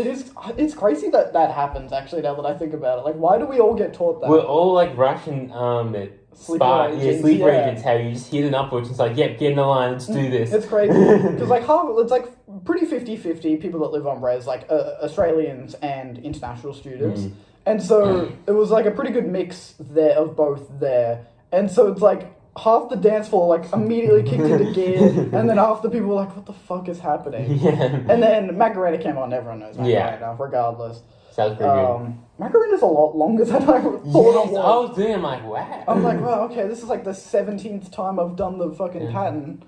It's crazy that happens, actually, now that I think about it. Like, why do we all get taught that? We're all like Russian sleeper agents, how you just hear the Nutbush and it's like, yep, get in the line, let's do this. It's crazy. Because like it's like pretty 50-50 people that live on res, like Australians and international students. And so it was like a pretty good mix there of both there. And so it's like half the dance floor like immediately kicked into gear, and then half the people were like, what the fuck is happening? And then Macarena came on, everyone knows Macarena, regardless. Sounds pretty good. Macarena's a lot longer than I thought it was. I was doing, I'm like, wow. I'm like, well, okay, this is like the 17th time I've done the fucking pattern.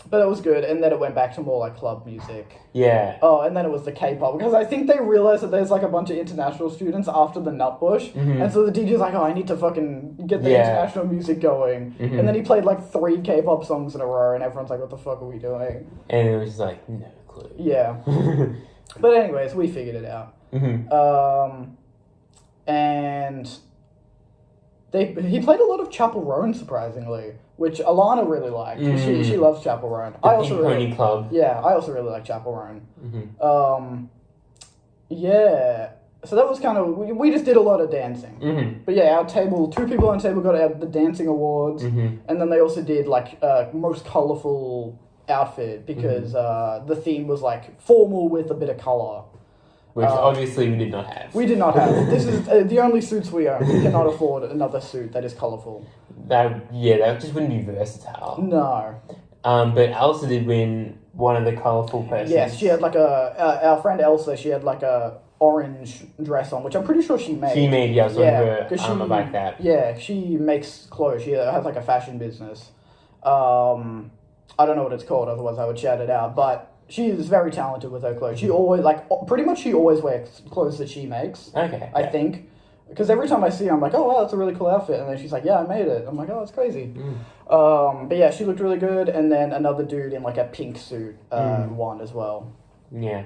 But it was good, and then it went back to more like club music. Yeah. Oh, and then it was the K-pop, because I think they realized that there's like a bunch of international students after the Nutbush, and so the DJ's like, oh, I need to fucking get the international music going. And then he played like 3 K-pop songs in a row, and everyone's like, what the fuck are we doing? And it was just like, no clue. Yeah. But anyways, we figured it out. And he played a lot of Chapel Roan, surprisingly, which Alana really liked. She loves Chapel Roan. The Pink Pony Club. Yeah, I also really like Chapel Roan. Yeah. So that was kind of, we just did a lot of dancing. But yeah, our table, 2 people on the table got the dancing awards, and then they also did like most colourful outfit, because the theme was like formal with a bit of colour. Which obviously we did not have. We did not have. This is the only suits we own. We cannot afford another suit that is colourful. That just wouldn't be versatile. No. But Elsa did win one of the colourful persons. Yes, she had like our friend Elsa, she had like a orange dress on, which I'm pretty sure she made. She made, yeah, I was on her about that. Yeah, she makes clothes. She has like a fashion business. I don't know what it's called, otherwise I would shout it out, but she is very talented with her clothes. She always, pretty much she always wears clothes that she makes. Okay. I think. Because every time I see her, I'm like, oh, wow, that's a really cool outfit. And then she's like, yeah, I made it. I'm like, oh, that's crazy. But yeah, she looked really good. And then another dude in, like, a pink suit won as well. Yeah.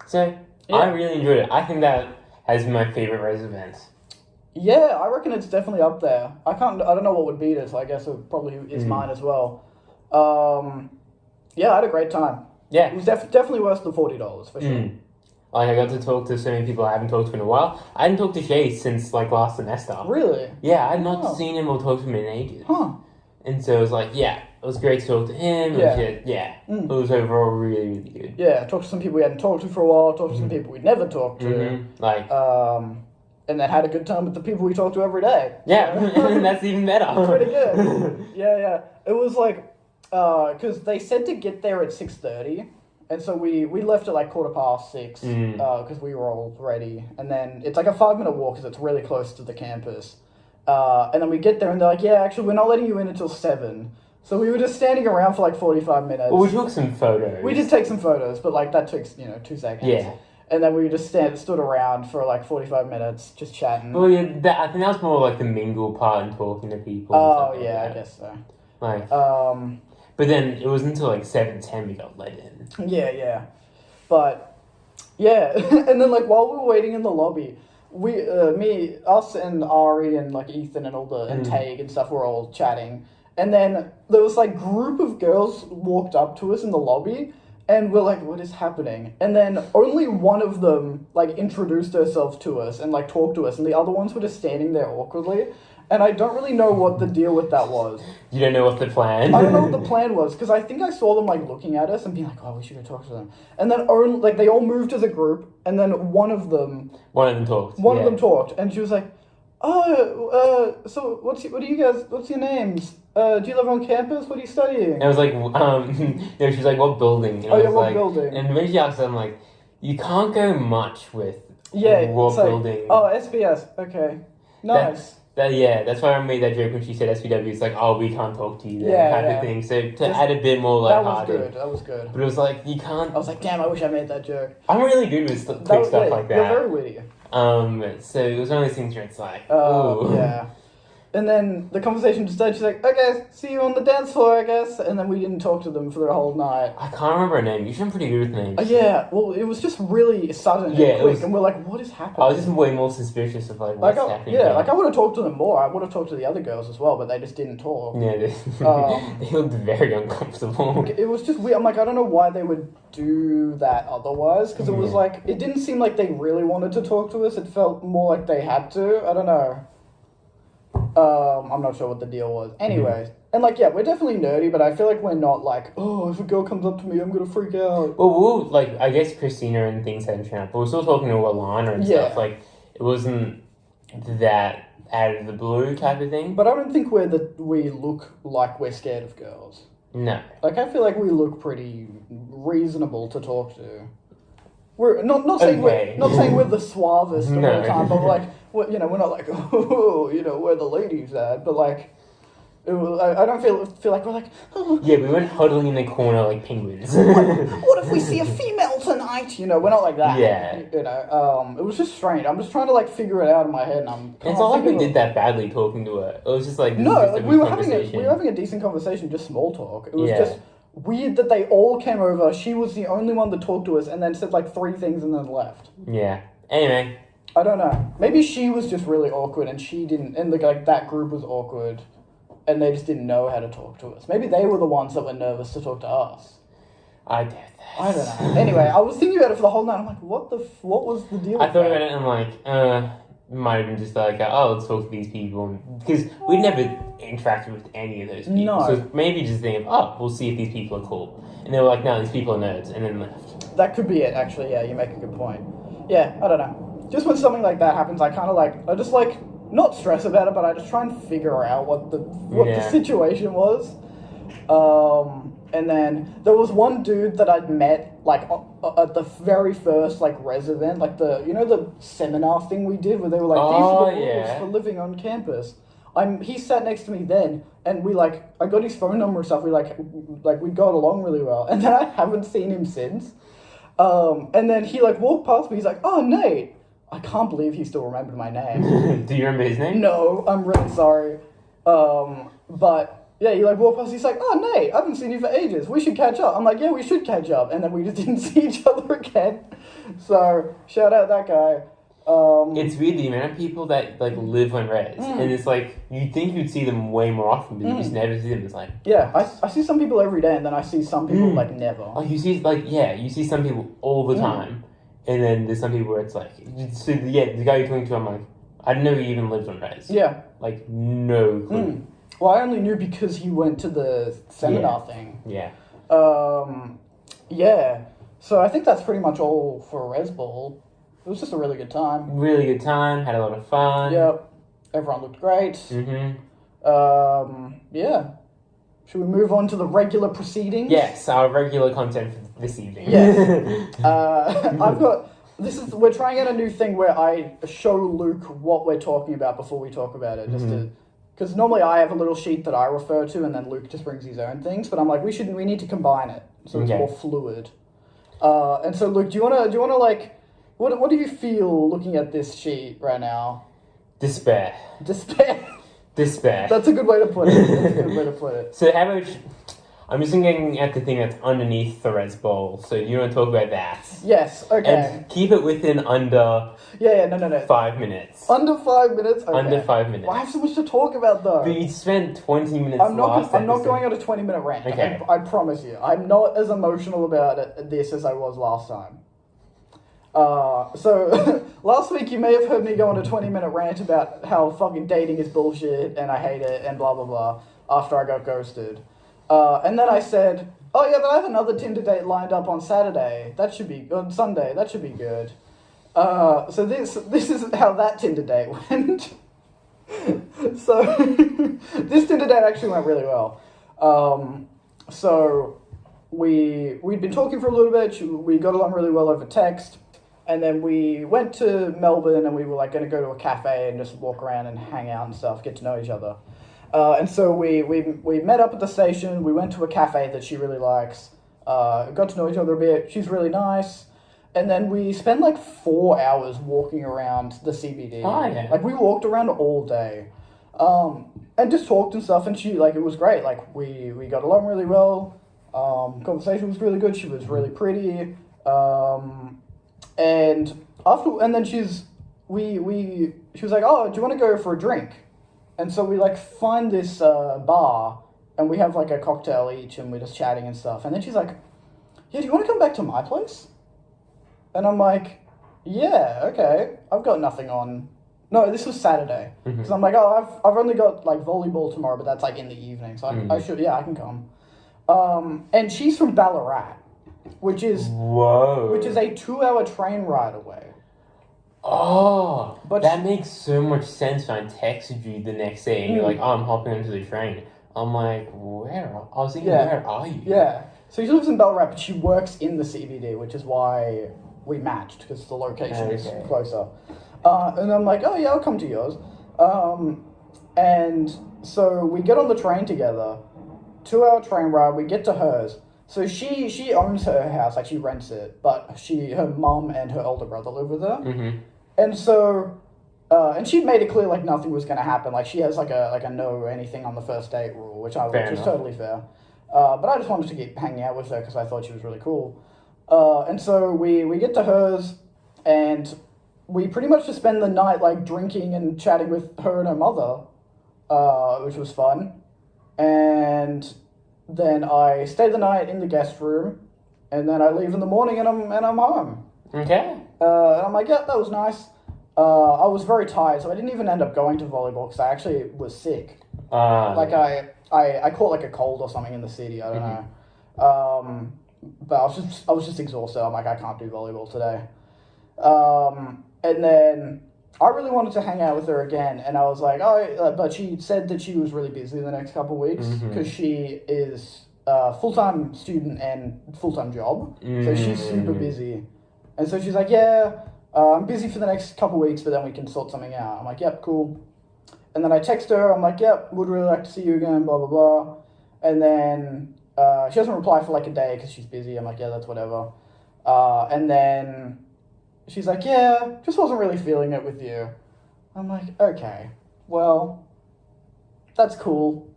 So, I really enjoyed it. I think that has been my favourite Res event. Yeah, I reckon it's definitely up there. I don't know what would beat it, so I guess it probably is mine as well. Yeah, I had a great time. Yeah. It was definitely worth the $40, for sure. Like, I got to talk to so many people I haven't talked to in a while. I hadn't talked to Shay since, like, last semester. Really? Yeah, I had not seen him or talked to him in ages. Huh. And so it was like, yeah, it was great to talk to him. It was overall really, really good. Yeah, talked to some people we hadn't talked to for a while, talked to some people we'd never talked to. And then had a good time with the people we talk to every day. Yeah, that's even better. Pretty good. Yeah. It was like, because they said to get there at 6:30, and so we left at like 6:15, because we were all ready. And then it's like a 5-minute walk, because it's really close to the campus. And then we get there, and they're like, yeah, actually, we're not letting you in until 7. So we were just standing around for like 45 minutes. Well, we took some photos. We did take some photos, but like that took, 2 seconds. Yeah. And then we just stood around for like 45 minutes, just chatting. Well, yeah, I think that was more like the mingle part and talking to people. Oh, yeah, I guess so. Like, but then it was until like 7:10 we got let in. Yeah. But, yeah. And then like while we were waiting in the lobby, us and Ari and like Ethan and and Taig and stuff were all chatting. And then there was like group of girls walked up to us in the lobby. And we're like, what is happening? And then only one of them, like, introduced herself to us and, like, talked to us. And the other ones were just standing there awkwardly. And I don't really know what the deal with that was. You don't know what the plan? I don't know what the plan was. Because I think I saw them, like, looking at us and being like, oh, we should go talk to them. And then, they all moved as a group. And then one of them talked. One of them talked. And she was like, so what's your names? Do you live on campus? What are you studying? And I was like, she's like, what building? And what building? And when she asked, I'm like, you can't go much with what it's building. Like, SBS, okay. Nice. That's why I made that joke when she said SPW. It's like, oh, we can't talk to you, then, Yeah, type yeah. of thing. So to Just- add a bit more That was lighthearted. good. That was good. But it was like you can't. I was like, damn, I wish I made that joke. I'm really good with quick That was, stuff yeah, like You're that. very witty. So it was one of those things where it's like, ooh. Yeah. And then the conversation just started. She's like, okay, see you on the dance floor, I guess. And then we didn't talk to them for the whole night. I can't remember her name. You've been pretty good with names. Yeah, well, it was just really sudden and Yeah, it quick, was- and we're like, what is happening? I was just way more suspicious of like what's happening. I would have talked to them more. I would have talked to the other girls as well, but they just didn't talk. Yeah, they looked very uncomfortable. It was just weird. I'm like, I don't know why they would do that otherwise, because it was like, it didn't seem like they really wanted to talk to us. It felt more like they had to. I don't know. I'm not sure what the deal was. Anyways, and like, yeah, we're definitely nerdy, but I feel like we're not like, oh, if a girl comes up to me, I'm gonna freak out. Well, like, I guess Christina and things hadn't shown up, but we're still talking to Alana and Yeah. stuff. Like, it wasn't that out of the blue type of thing. But I don't think we look like we're scared of girls. No. Like, I feel like we look pretty reasonable to talk to. We're not saying Okay. we're the suavest of No. all time, but like, we're not like, oh, where the ladies at, but like, I don't feel like we're like, oh, Yeah, we weren't huddling in the corner like penguins. what if we see a female tonight? We're not like that. Yeah. It was just strange. I'm just trying to like figure it out in my head, and I'm. It's not like we did that badly talking to her. It was just like, this is No, just like, a we good were having a decent conversation, just small talk. It was Yeah. just weird that they all came over. She was the only one that talked to us, and then said like 3 things and then left. Yeah. Anyway. I don't know. Maybe she was just really awkward, and she didn't, and like that group was awkward, and they just didn't know how to talk to us. Maybe they were the ones that were nervous to talk to us. I doubt that. I don't know. Anyway, I was thinking about it for the whole night. I'm like, what was the deal? I with thought that? about it and I'm like, might have been just like, oh, let's talk to these people. Because we never interacted with any of those people. No. So maybe just think of, oh, we'll see if these people are cool. And they were like, no, these people are nerds. And then left. That could be it, actually. Yeah, you make a good point. Yeah, I don't know. Just when something like that happens, I just not stress about it, but I just try and figure out what the situation was. And then there was one dude that I'd met like at the very first like res event, like the seminar thing we did where they were like, these are the rules for living on campus. He sat next to me then, and I got his phone number and stuff. We we got along really well, and then I haven't seen him since. And then he walked past me. He's like, "Oh, Nate." I can't believe he still remembered my name. Do you remember his name? No, I'm really sorry. But yeah, he walked past. He's like, "Oh, Nate, I haven't seen you for ages. We should catch up." I'm like, "Yeah, we should catch up." And then we just didn't see each other again. So shout out that guy. It's weird the amount of people that live on res, and it's like you'd think you'd see them way more often, but you just never see them. It's like yeah, I see some people every day, and then I see some people never. Oh, you see you see some people all the time, and then there's some people where it's like so the guy you're talking to, I'm like, I didn't know he even lived on res. Yeah, no clue. Well, I only knew because he went to the seminar thing. Yeah. Yeah. So I think that's pretty much all for Res Ball. It was just a really good time. Really good time. Had a lot of fun. Yep. Everyone looked great. Mhm. Yeah. Should we move on to the regular proceedings? Yes, our regular content for this evening. Yes. We're trying out a new thing where I show Luke what we're talking about before we talk about it, because normally I have a little sheet that I refer to, and then Luke just brings his own things. But I'm like, we need to combine it so it's more fluid. And so, Luke, do you wanna what do you feel looking at this sheet right now? Despair. Despair. Despair. That's a good way to put it. So how about I'm just looking at the thing that's underneath the Res Bowl. So you want to talk about that? Yes. Okay. And keep it within under. No. 5 minutes. Under 5 minutes. Okay. Under 5 minutes. Well, I have so much to talk about though. But you spent 20 minutes. I'm not episode. going on a 20-minute rant. Okay. I promise you. I'm not as emotional about this as I was last time. So last week you may have heard me go on a 20-minute rant about how fucking dating is bullshit and I hate it and blah blah blah after I got ghosted. And then I said, "Oh yeah, but I have another Tinder date lined up on Sunday. That should be good." So this is how that Tinder date went. So this Tinder date actually went really well. So we'd been talking for a little bit. We got along really well over text. and then we went to Melbourne, and we were like going to go to a cafe and just walk around and hang out and stuff, get to know each other. And so we met up at the station. We went to a cafe that she really likes. Got to know each other a bit. She's really nice. And then we spent like 4 hours walking around the CBD. Oh, yeah. Like we walked around all day. And just talked and stuff, and she, like, it was great. Like, we got along really well. Conversation was really good. She was really pretty. And then she was like, oh, do you want to go for a drink? And so we, like, find this bar, and we have, like, a cocktail each, and we're just chatting and stuff. And then she's like, yeah, do you want to come back to my place? And I'm like, yeah, okay. I've got nothing on. No, this was Saturday. Because I'm like, oh, I've only got, like, volleyball tomorrow, but that's, like, in the evening. So I can come. And she's from Ballarat, which is Whoa. which is a 2-hour train ride away. Oh, But that makes so much sense when I texted you the next day and you're like, oh, I'm hopping onto the train. I'm like, where? I was thinking, Yeah. where are you? Yeah. So she lives in Ballarat, but she works in the CBD, which is why we matched, because the location is Okay. closer. And I'm like, oh, yeah, I'll come to yours. And so we get on the train together, 2-hour train ride, we get to hers. So she owns her house, like she rents it, but her mum and her older brother live with her. Mm-hmm. And so, and she'd made it clear, like, nothing was going to happen. Like, she has, like a no anything on the first date rule, which is enough. totally fair. But I just wanted to keep hanging out with her because I thought she was really cool. And so we get to hers, and we pretty much just spend the night, like, drinking and chatting with her and her mother, which was fun. And then I stay the night in the guest room, and then I leave in the morning, and I'm home. Okay. And I'm like, yeah, that was nice. I was very tired, so I didn't even end up going to volleyball because I actually was sick. Like I caught like a cold or something in the city. I don't know. But I was just exhausted. I'm like, I can't do volleyball today. And then I really wanted to hang out with her again, and I was like, but she said that she was really busy the next couple of weeks because she is a full-time student and full-time job, so she's super busy. And so she's like, yeah, I'm busy for the next couple of weeks, but then we can sort something out. I'm like, yep, cool. And then I text her, I'm like, yep, would really like to see you again, blah, blah, blah. And then she doesn't reply for like a day because she's busy. I'm like, yeah, that's whatever. And then she's like, yeah, just wasn't really feeling it with you. I'm like, okay, well, that's cool,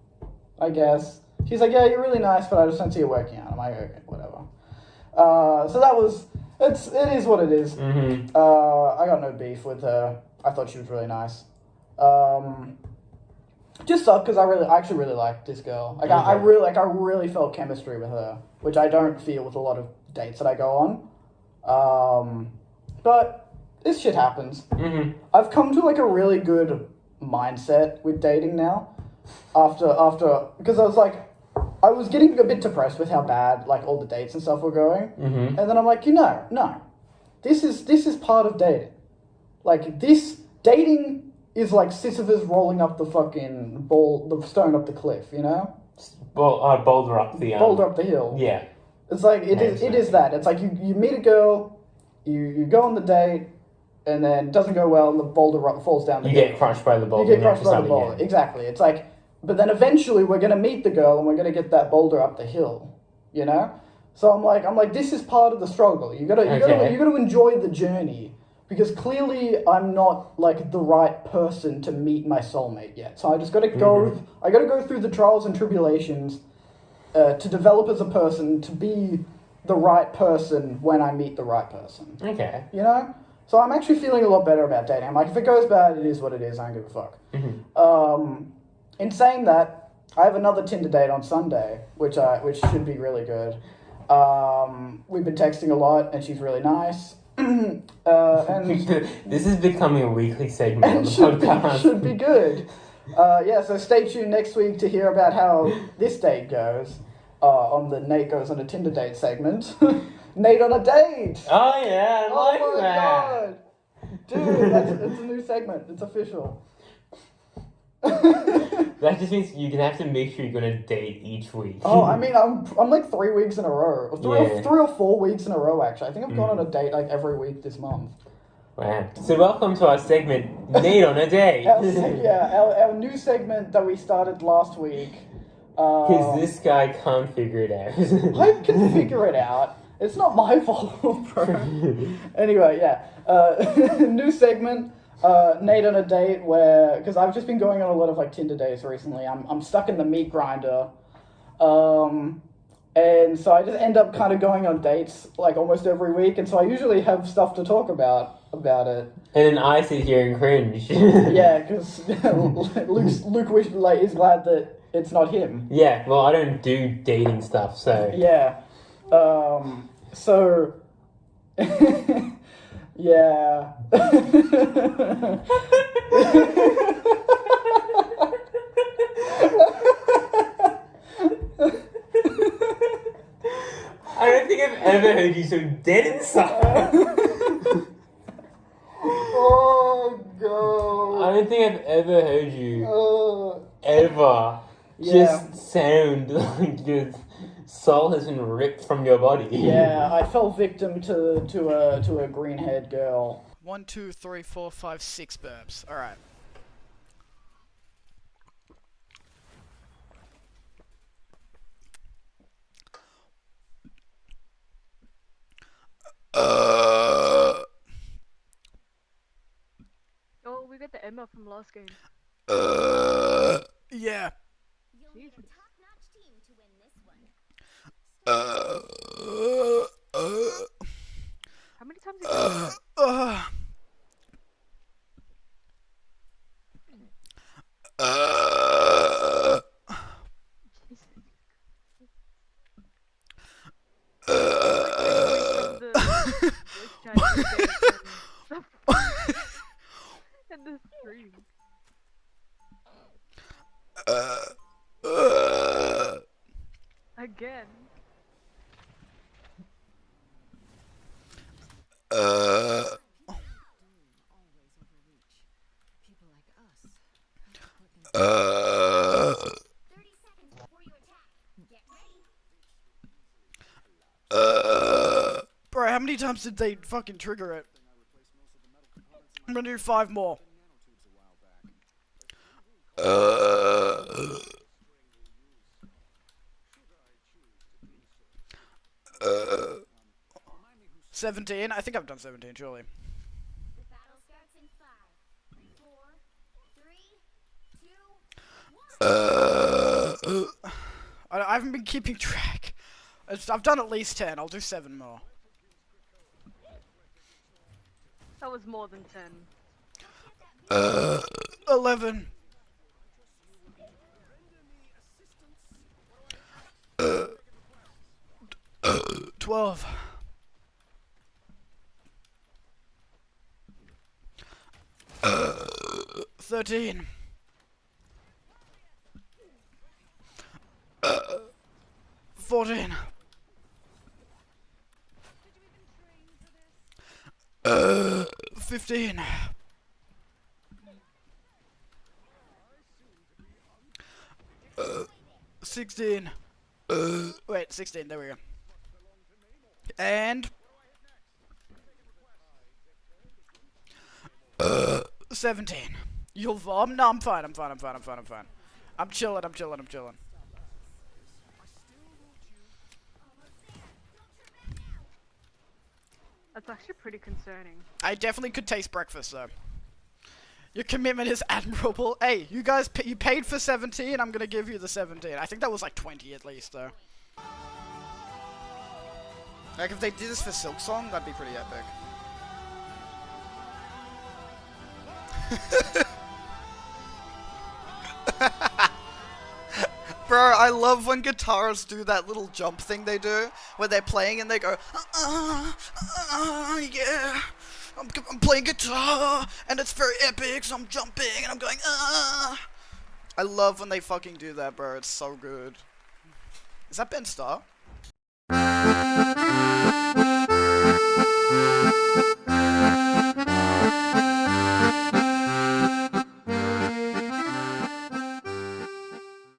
I guess. She's like, yeah, you're really nice, but I just don't see it working out. I'm like, okay, whatever. So that was, it is what it is. I got no beef with her. I thought she was really nice. Just sucked because I actually really liked this girl. Like, I really felt chemistry with her, which I don't feel with a lot of dates that I go on. But this shit happens. I've come to like a really good mindset with dating now. After because I was getting a bit depressed with how bad like all the dates and stuff were going. And then I'm like, no, this is part of dating. Like, this dating is like Sisyphus rolling up the fucking the stone up the cliff, you know? Boulder up the hill. Yeah. It's like it is that. It's like you meet a girl, you go on the date, and then it doesn't go well, and the boulder falls down the hill. You get crushed by the boulder. You get crushed by the boulder. Yeah. Exactly. It's like, but then eventually we're gonna meet the girl, and we're gonna get that boulder up the hill, you know? So I'm like, this is part of the struggle. You gotta enjoy the journey. Because clearly I'm not, like, the right person to meet my soulmate yet. So I just gotta go, I gotta go through the trials and tribulations to develop as a person, to be the right person when I meet the right person. Okay. You know? So I'm actually feeling a lot better about dating. I'm like, if it goes bad, it is what it is, I don't give a fuck. In saying that, I have another Tinder date on Sunday, which should be really good. We've been texting a lot, and she's really nice. And this is becoming a weekly segment on the podcast. Should be good. So stay tuned next week to hear about how this date goes on the Nate Goes on a Tinder Date segment. Nate on a Date! Oh yeah, I like that. God. Dude, it's a new segment. It's official. That just means you're gonna have to make sure you're gonna date each week. Oh, I mean, I'm like 3 weeks in a row, or Yeah. 3 or 4 weeks in a row. Actually, I think I've gone on a date like every week this month. Wow. So welcome to our segment, Nate on a Date. Our new segment that we started last week. Because this guy can't figure it out. I can figure it out. It's not my fault, bro. Anyway, yeah. New segment, Nate on a Date, where, because I've just been going on a lot of like Tinder dates recently. I'm stuck in the meat grinder. And so I just end up kind of going on dates like almost every week, and so I usually have stuff to talk about it. And then I sit here and cringe. Yeah, because Luke is glad that it's not him. Yeah, well, I don't do dating stuff, so... Yeah. So... yeah. I don't think I've ever heard you so dead inside. Oh, God. I don't think I've ever heard you ever Yeah. just sound like your soul has been ripped from your body. Yeah, I fell victim to a green-haired girl. 1, 2, 3, 4, 5, 6 burps. Alright. Oh, we got the Emma from last game. Yeah. You'll need a top-notch team to win this one. How many times have and the stream? Again. People like us. 30 seconds before you attack. Get ready. Bro, how many times did they fucking trigger it? I'm gonna do 5 more. Uh, 17. I think I've done 17, surely. The battle starts in 5, 4, 3, 2, 1. I haven't been keeping track. I've done at least 10. I'll do 7 more. That was more than 10. 11. 12. 13. 14. 15. 16. Wait, 16, there we go. And 17. You'll vom? No, I'm fine. I'm chilling. That's actually pretty concerning. I definitely could taste breakfast though. Your commitment is admirable. Hey, you guys, you paid for 17. I'm gonna give you the 17. I think that was like 20 at least though. Like if they did this for Silk Song, that'd be pretty epic. Bro, I love when guitarists do that little jump thing they do, where they're playing and they go, yeah, I'm playing guitar, and it's very epic, so I'm jumping, and I'm going, I love when they fucking do that, bro, it's so good. Is that Ben Starr?